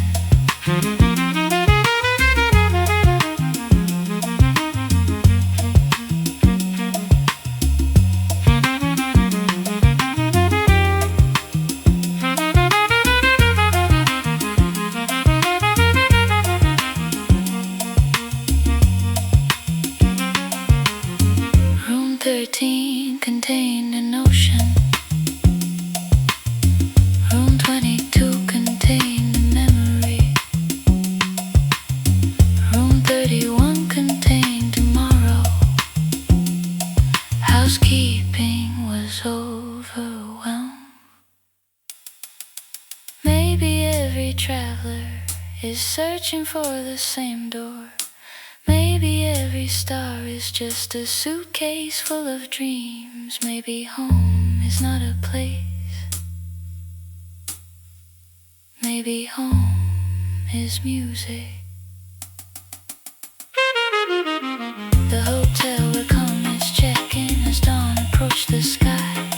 Room 13 contained an ocean. Room 22 contained a memory. Room 31 contained tomorrow. Housekeeping was overwhelmed. Maybe every traveler is searching for the same door. Maybe every star is just a suitcase full of dreams. Maybe home is not a place. Maybe home is music. The hotel where comets check in as dawn approached the sky.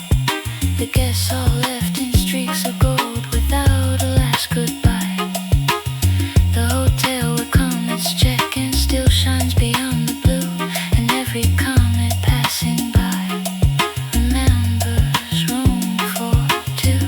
The guests all left in streaks of gold without a last goodbye. The hotel where comets check in still shines beyond the blue, and every comet passing by remembers room for two.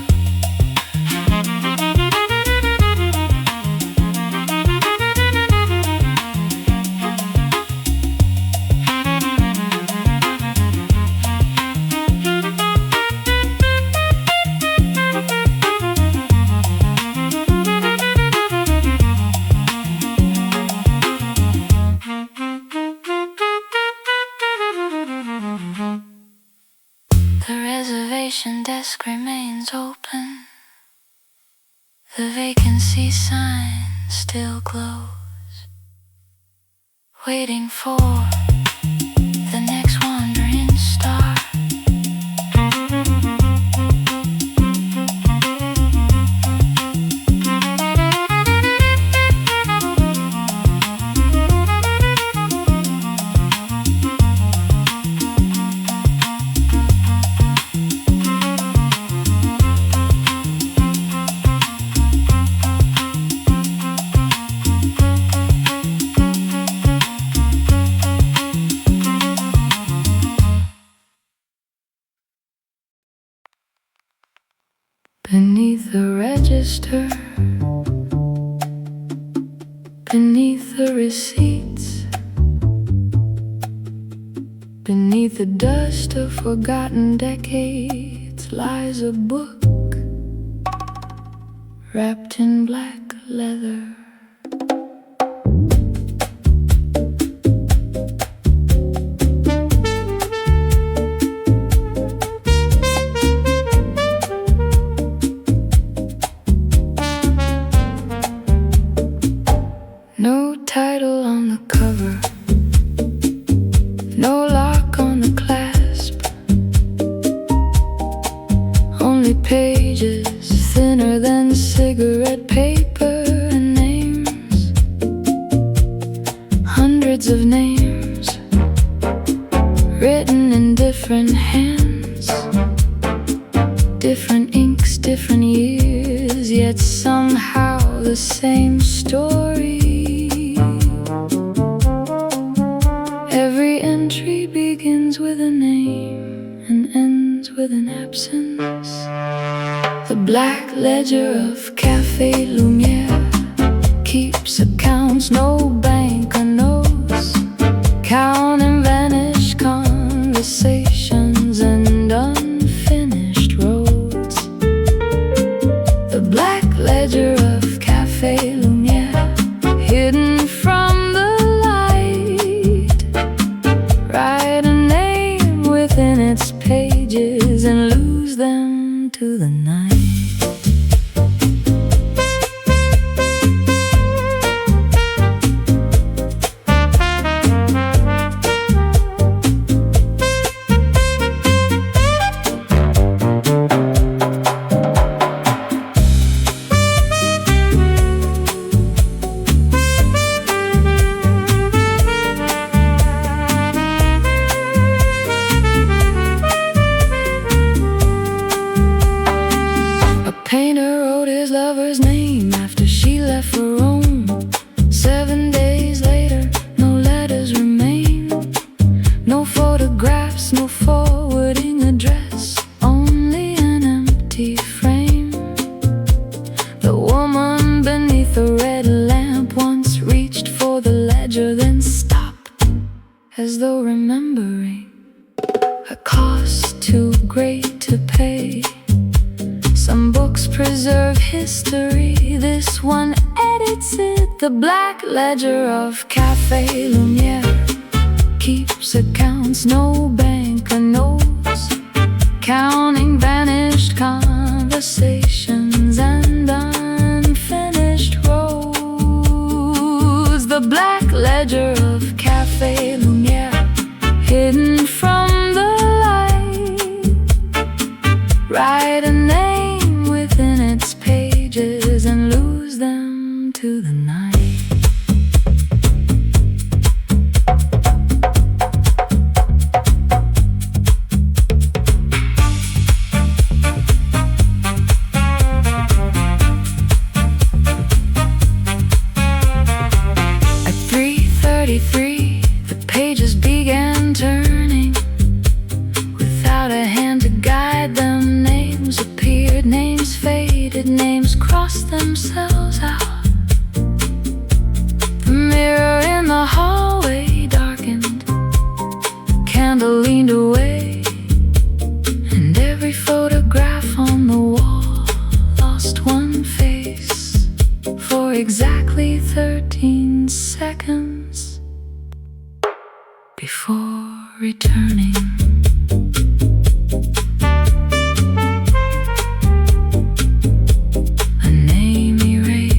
emergency sign still glows, waiting for the next wandering star. Beneath the register, beneath the receipts, beneath the dust of forgotten decades, lies a book wrapped in black leather. No title on the cover, no lock on the clasp, only pages thinner than cigarette paper, and names, hundreds of names, written in different hands, different inks, different years, yet somehow the same story. Every entry begins with a name and ends with an absence. The black ledger of Café Lumière keeps accounts no banker knows, counting vanished conversations and unfinished roads. The black ledger of Café Lumière, hidden from the light, write a name within its pages and lose them to the night. Painter wrote his lover's name after she left for Rome. 7 days later, no letters remain, no photographs, no forwarding address, only an empty frame. The woman beneath the red lamp once reached for the ledger, then stopped, as though remembering a cost too great to pay. Some books preserve history, this one edits it. The black ledger of Café Lumière keeps accounts no banker knows, counting vanished conversations and unfinished roads. The black ledger of Café Lumière, hidden from the light, write a name within its pages and lose them to the night. At 3:33, the pages began turning. Without a hand to guide them, names appeared, names faded, names crossed themselves out. The mirror in the hallway darkened, candle leaned away, and every photograph on the wall lost one face for exactly 13 seconds before returning. A name erased.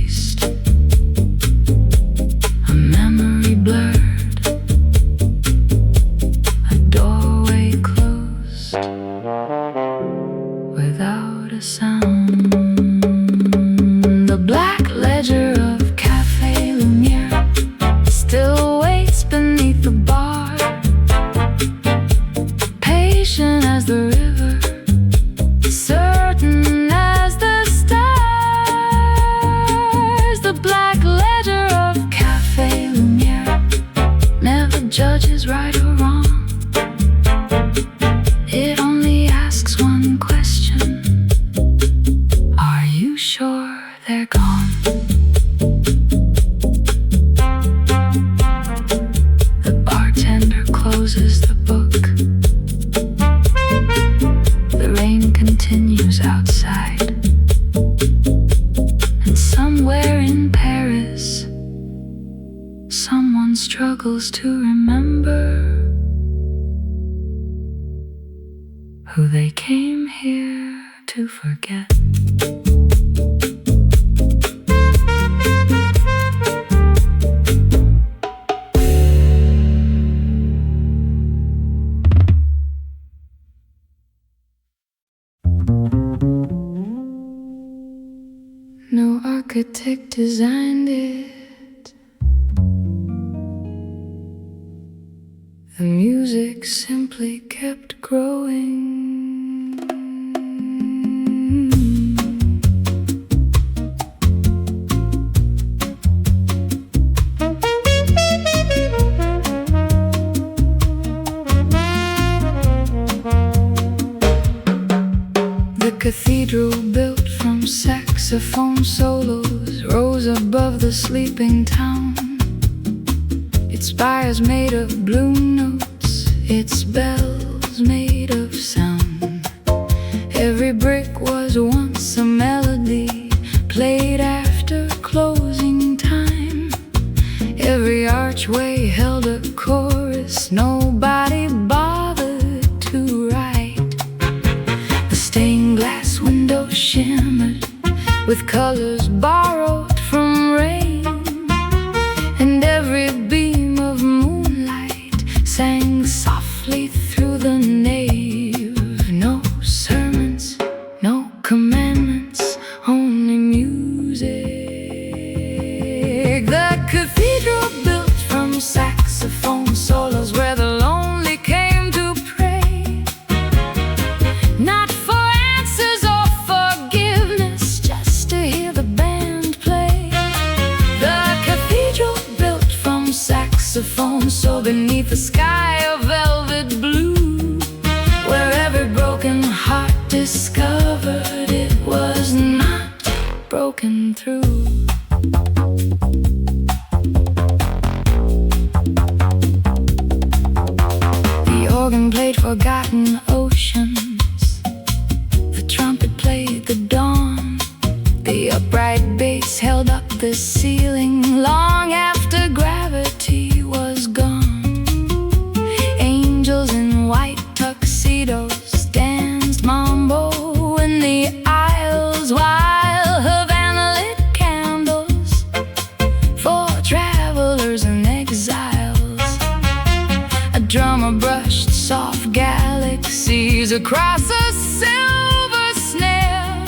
struggles to remember who they came here to forget. No architect designed it. The music simply kept growing. The cathedral built from saxophone solos rose above the sleeping town. Its spires made of blue notes, its bells made of sound. Every brick was once a melody played after closing time. Every archway held a chorus nobody bothered to write. The stained glass windows shimmered with colors borrowed from rain, and every beam of moonlight sang softly through the nave. No sermons, no commandments, only music. The cathedral built from saxophone solos where the lonely came to pray, not for answers or forgiveness, just to hear the band play. The cathedral built from saxophone, so beneath a sky of velvet blue, where every broken heart discovered it was not broken through. The organ played forgotten oceans, the trumpet played the dawn. The upright bass held up the ceiling long after gravity was gone. Angels in white tuxedos danced mambo in the aisles, while Havana lit candles for travelers and exiles. A drummer brushed soft galaxies across a silver snare,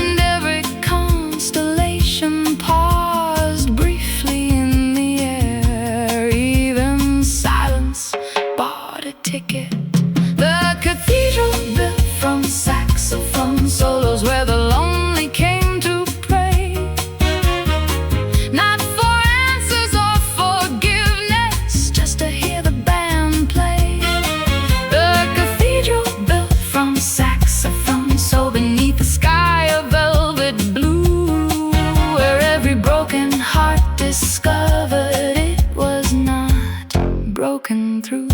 and every constellation paused briefly in the air. Even silence bought a ticket. The cathedral built from saxophone solos where the lonely came to pray, not for answers or forgiveness, just to hear the band play. The cathedral built from saxophone, so beneath the sky of velvet blue, where every broken heart discovered it was not broken through.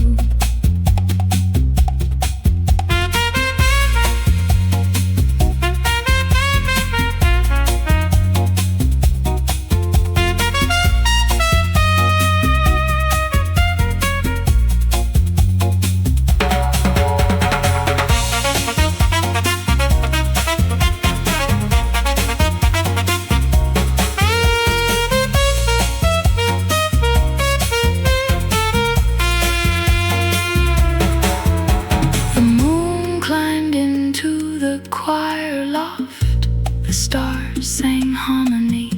The moon climbed into the choir loft, the stars sang harmony.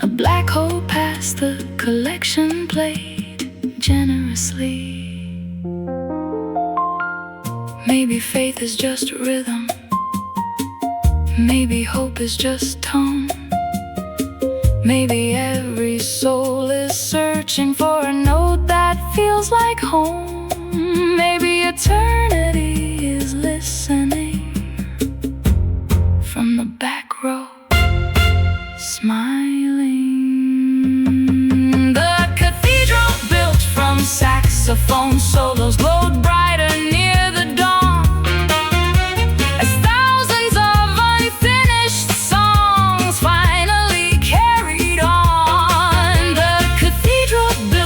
A black hole past the collection played generously. Maybe faith is just rhythm, maybe hope is just tone. Maybe every soul is searching for a note that feels like home. Maybe eternity is listening from the back row, smiling. The cathedral built from saxophone solos glowed brighter near the dawn, as thousands of unfinished songs finally carried on. The cathedral built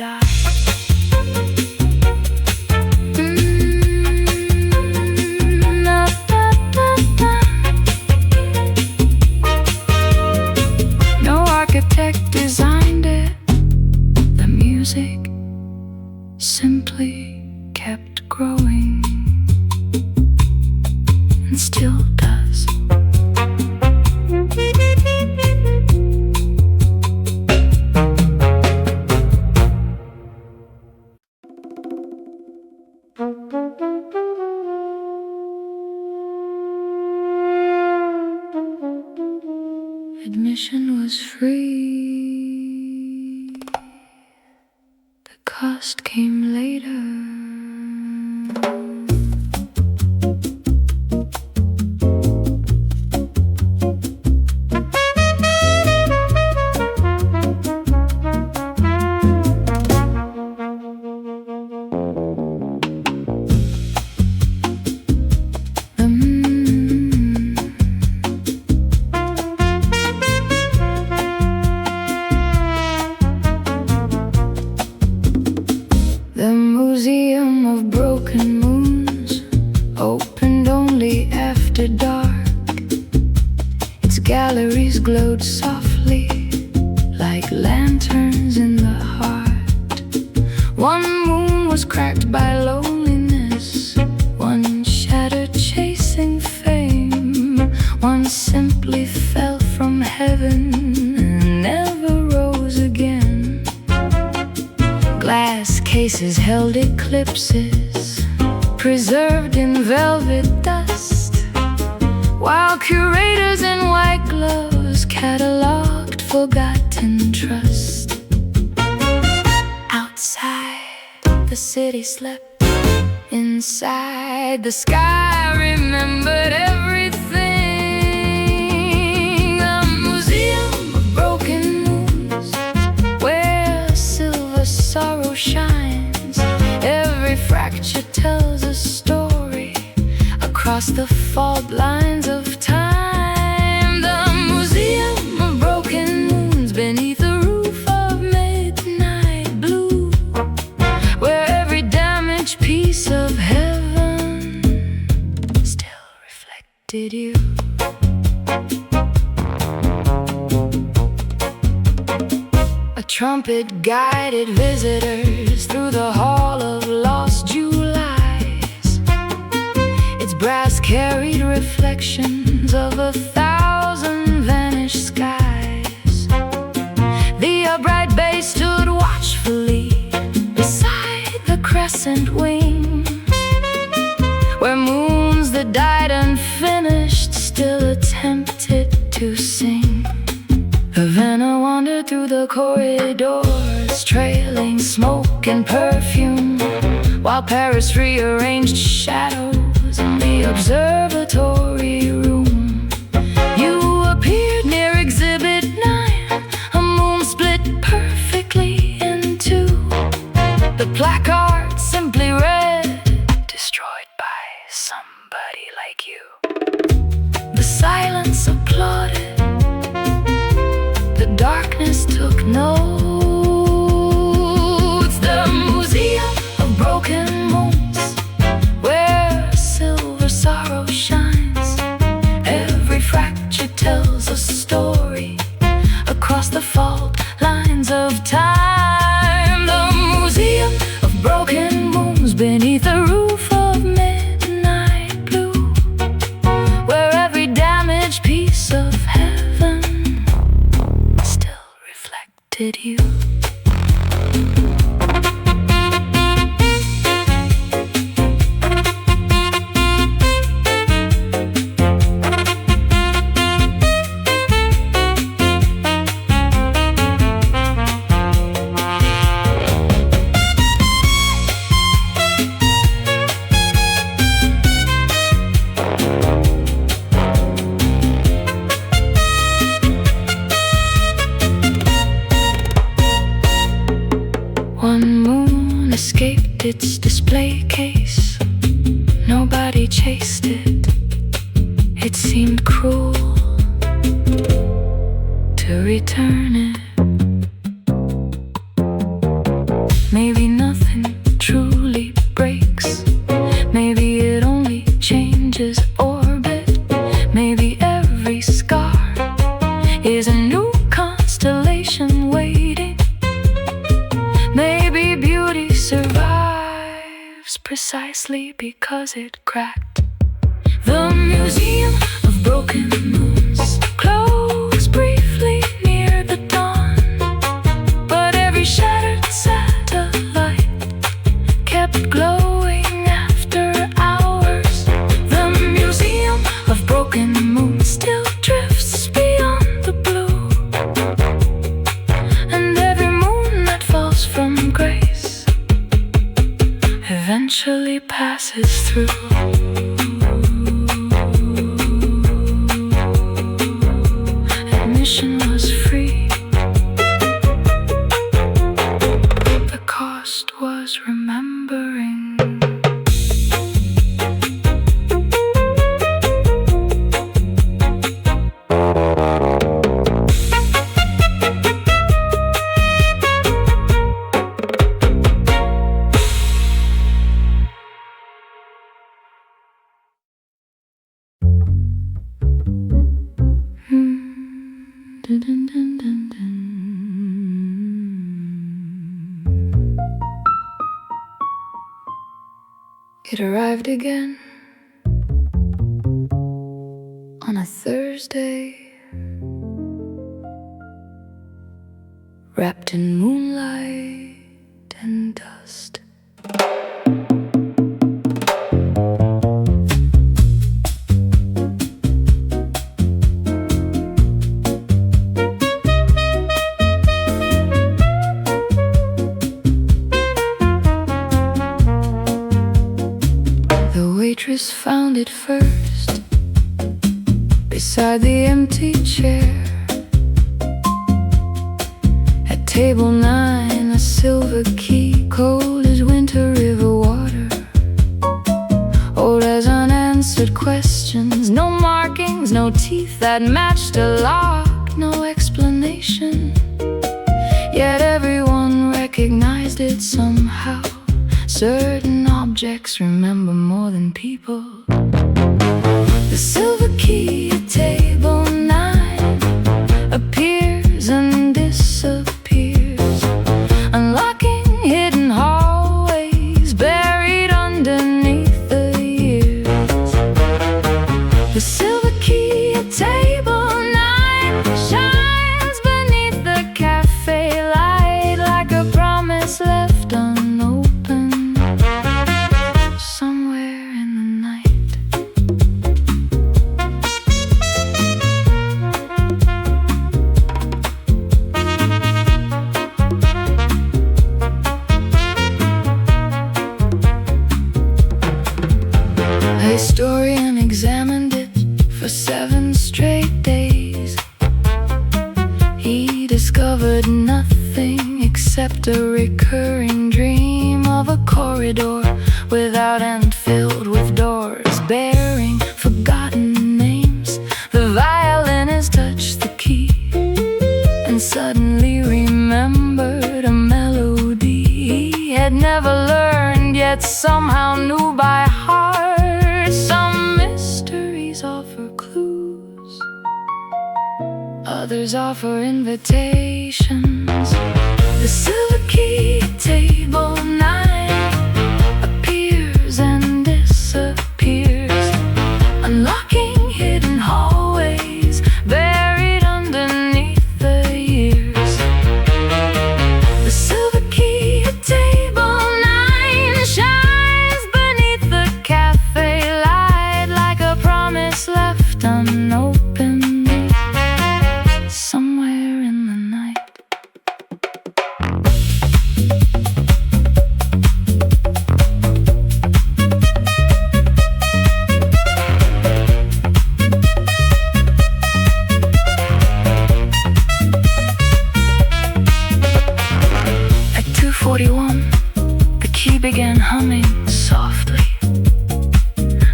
die. Na, na, na, na. No architect designed it. The music simply kept growing and still does. Admission was free. The cost came later. The Museum of Broken Moons opened only after dark. Its galleries glowed softly like lanterns in the heart. One moon was cracked by loneliness, one shadow chasing fame, one simply fell from heaven and never rose again. Glass cases held eclipses, preserved in velvet dust, while curators in white gloves cataloged forgotten trust. Outside, the city slept. Inside, the sky remembered everything. A museum of broken moons, where silver sorrow shines. Every fracture tells a story across the fault lines of time. The museum of broken moons beneath the roof of midnight blue, where every damaged piece of heaven still reflected you. A trumpet guided visitors through the hall of lost Julys. Its brass carried reflections of 1,000 vanished skies. The upright bass stood watchfully beside the crescent wing, where moons that died unfinished still attempted to sing. Havana wandered through the corridors, trailing smoke and perfume, while Paris rearranged shadows in the observatory room. You appeared near Exhibit 9, a moon split perfectly in two. The placard simply read, "Destroyed by somebody like you." The silence applauded. The darkness took notes. The Museum of Broken Moons, where silver sorrow shines. Every fracture tells a story across the fault lines of time. The Museum of Broken Moons beneath the roof of midnight blue, where every damaged piece of heaven still reflected you. One moon escaped its display case. Nobody chased it. It seemed cruel to return it. Maybe nothing truly breaks. Maybe it only changes orbit. Maybe every scar is a new constellation waiting. Maybe beauty survives precisely because it cracked. The museum of broken moons closed briefly near the dawn, but every shattered satellite kept glowing after hours. The museum of broken moons still drifts beyond the blue, and every moon that falls from grace eventually passes through. Admission was free. The cost was remembering. Dun, dun, dun, dun. It arrived again on a Thursday, wrapped in moonlight and dust. The waitress found it first, beside the empty chair. At table 9, a silver key, cold as winter river water, old as unanswered questions. No markings, no teeth that matched a lock, no explanation. Yet everyone recognized it somehow. Certain objects remember more than people. The silver key at table 9 appears and disappears, unlocking hidden hallways buried underneath the years. The silver key at table 9 shines beneath the cafe light like a promise left unopened. A historian examined it for 7 straight days. He discovered nothing except a recurring dream of a corridor without end, filled with doors bearing forgotten names. The violinist touched the key and suddenly remembered a melody he had never learned, yet somehow knew by heart. Some mysteries offer clues, others offer invitations. The silver key at table 9 appears and disappears, unlocking hidden hallways buried underneath the years. The silver key at table 9 shines beneath the cafe light like a promise left unopened somewhere in the night. At 2:41, the key began humming softly,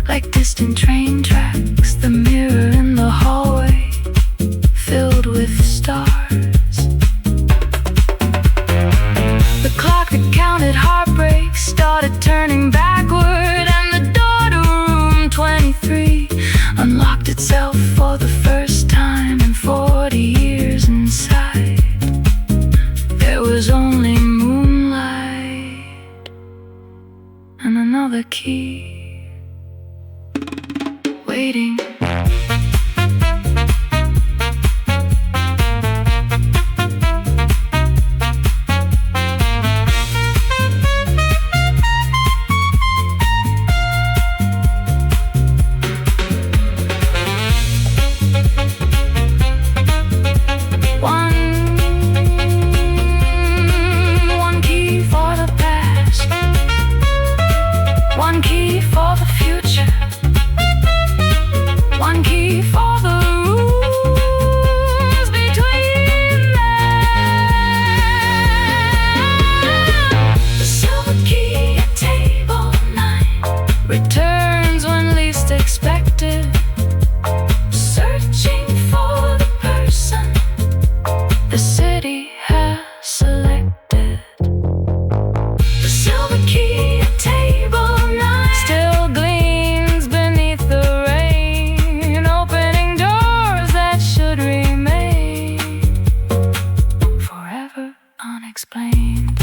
like distant train tracks. The mirror in the hallway filled with stars. The clock that counted now the key, waiting. One key for the past, one key for the future, one key for the rooms between them. The silver key at table 9 returns when least expected, searching for the person the city has selected. The silver key at table 9 still gleams beneath the rain, opening doors that should remain forever unexplained.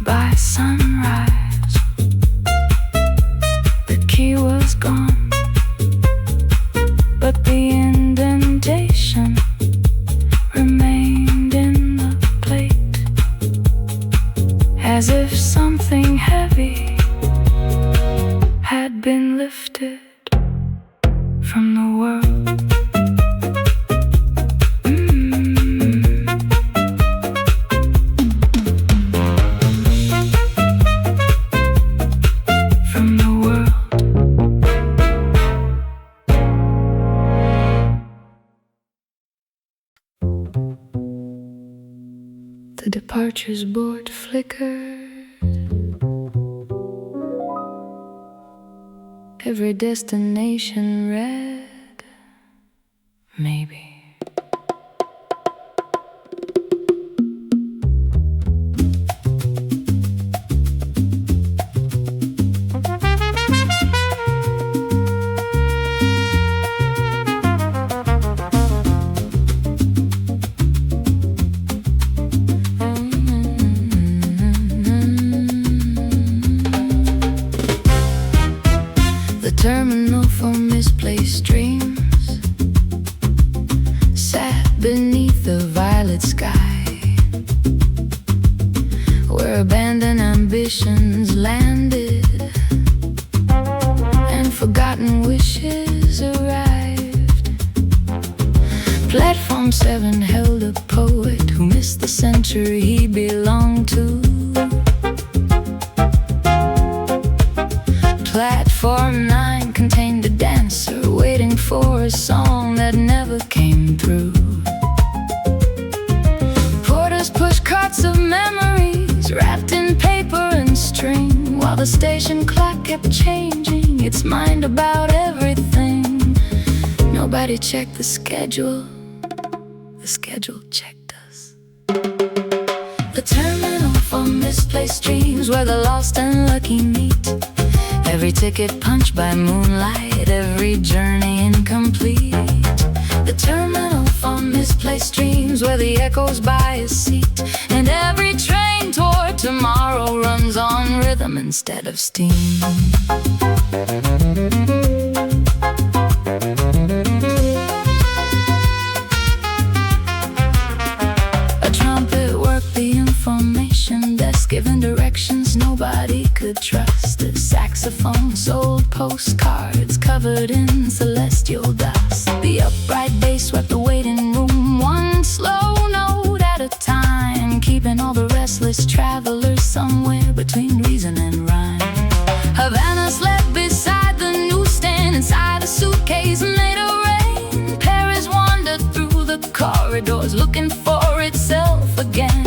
By sunrise, the key was gone, but the indentation remained in the plate, as if something heavy had been lifted from the world. From the world. The departures board flickered. Every destination read, maybe. Terminal for misplaced dreams sat beneath the violet sky, where abandoned ambitions landed and forgotten wishes arrived. Platform 7 held a poet who missed the century he belonged to. Platform 9 contained a dancer waiting for a song that never came through. Porters pushed carts of memories wrapped in paper and string, while the station clock kept changing its mind about everything. Nobody checked the schedule checked us. The terminal for misplaced dreams, where the lost and lucky meet. Every ticket punched by moonlight, every journey incomplete. The terminal for misplaced dreams, where the echoes by a seat, and every train toward tomorrow runs on rhythm instead of steam. A trumpet worked the information desk, giving directions nobody could trust. The saxophone sold postcards covered in celestial dust. The upright bass swept the waiting room, one slow note at a time, keeping all the restless travelers somewhere between reason and rhyme. Havana slept beside the newsstand, inside a suitcase made of rain. Paris wandered through the corridors, looking for itself again.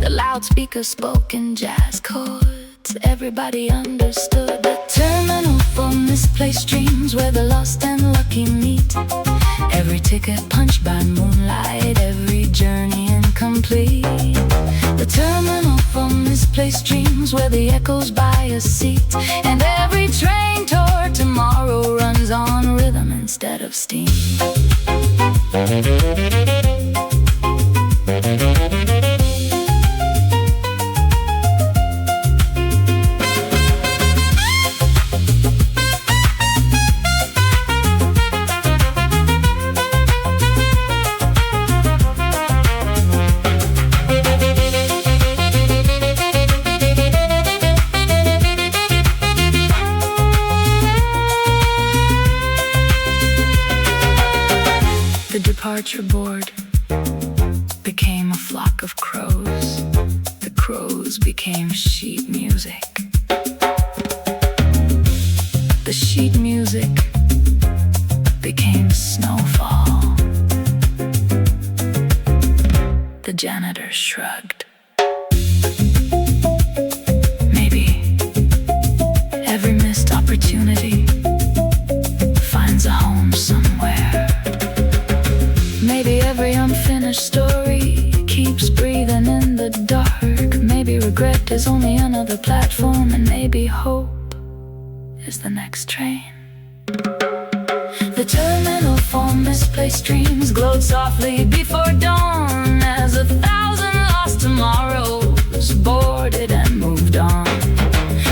The loudspeaker spoke in jazz chords, everybody understood. The terminal for misplaced dreams, where the lost and lucky meet. Every ticket punched by moonlight, every journey incomplete. The terminal for misplaced dreams, where the echoes by a seat, and every train toward tomorrow runs on rhythm instead of steam. departure board became a flock of crows. The crows became sheet music. The sheet music became snowfall. The janitor shrugged. Maybe every missed opportunity finds a home somewhere. Maybe every unfinished story keeps breathing in the dark. Maybe regret is only another platform, and maybe hope is the next train. The terminal for misplaced dreams glowed softly before dawn as 1,000 lost tomorrows boarded and moved on.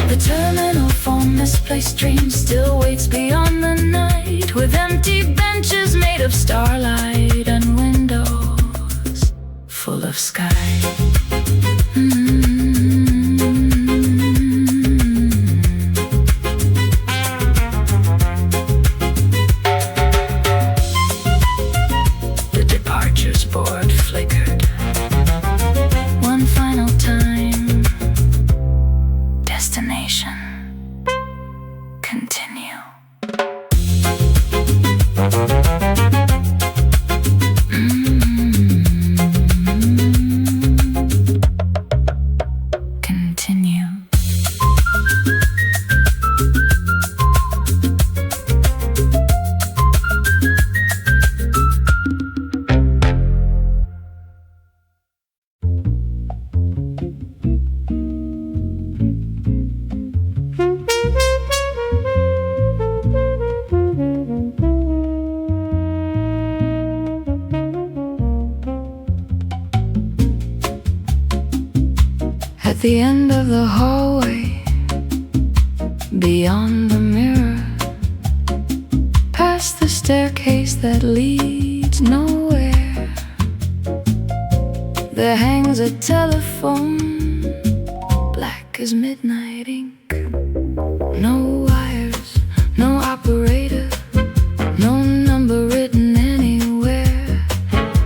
The terminal for misplaced dreams still waits beyond the night, with empty benches made of starlight and windows full of sky. The departures board flickered one final time. Destination continue. Continue. At the end of the hallway, beyond the mirror, past the staircase that leads nowhere, there hangs a telephone, black as midnight ink. No wires, no operator, no number written anywhere.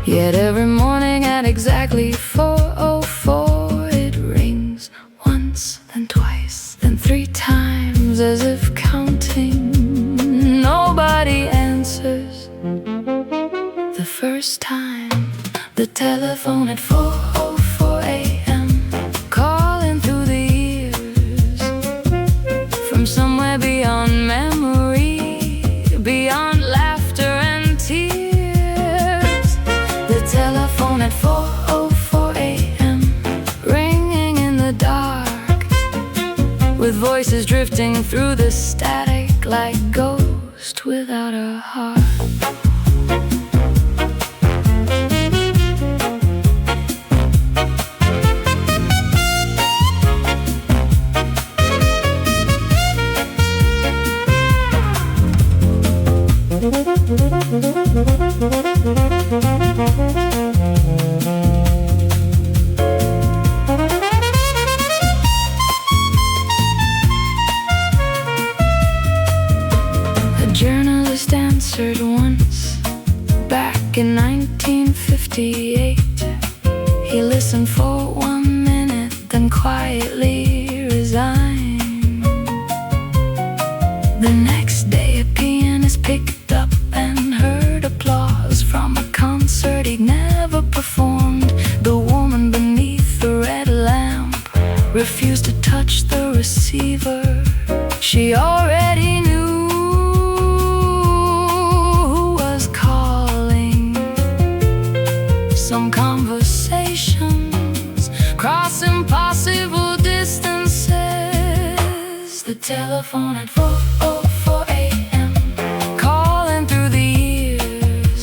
Yet every morning at exactly 4:04 it rings once, then twice, then 3 times, as if counting. Nobody answers. The first time, the telephone at 4:04 a.m. calling through the years, from somewhere beyond memory, beyond laughter and tears. The telephone at 4:04 a.m. ringing in the dark, with voices drifting through the static like ghosts without a heart. A journalist answered once, back in 1958. He listened for 1 minute, then quietly resigned. The next day a pianist picked up and heard applause from a concert he'd never performed. The woman beneath the red lamp refused to touch the receiver. She already knew who was calling. Some conversations cross impossible distances. The telephone at 4:04 a.m. calling through the years,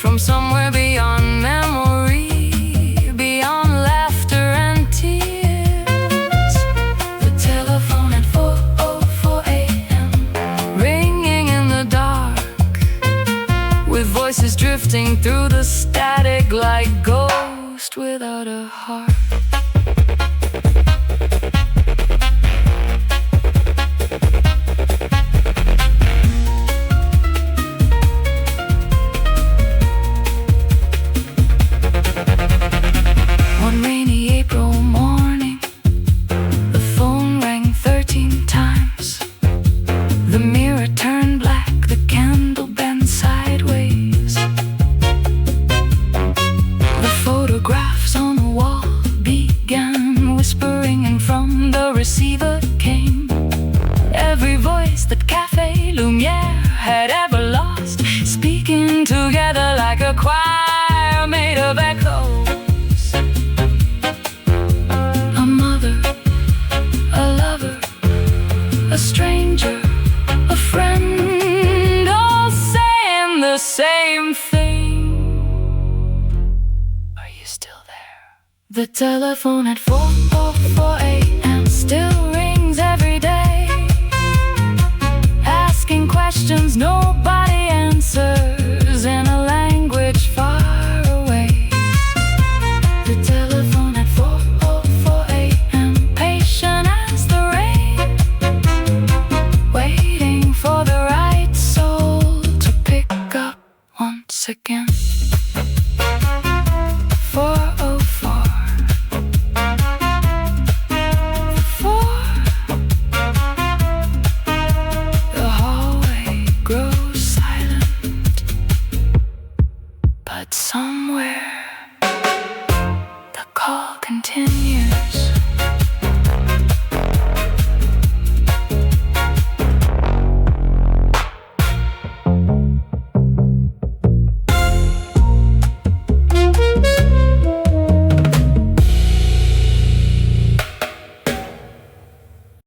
from somewhere beyond memory, beyond laughter and tears. The telephone at 4:04 a.m. ringing in the dark, with voices drifting through the static like ghosts without a heart. The telephone at 4:04 a.m. still rings every day, asking questions nobody answers in a language far away. The telephone at 4:04 a.m. patient as the rain, waiting for the right soul to pick up once again. 4:04. The hallway grows silent, but somewhere the call continues.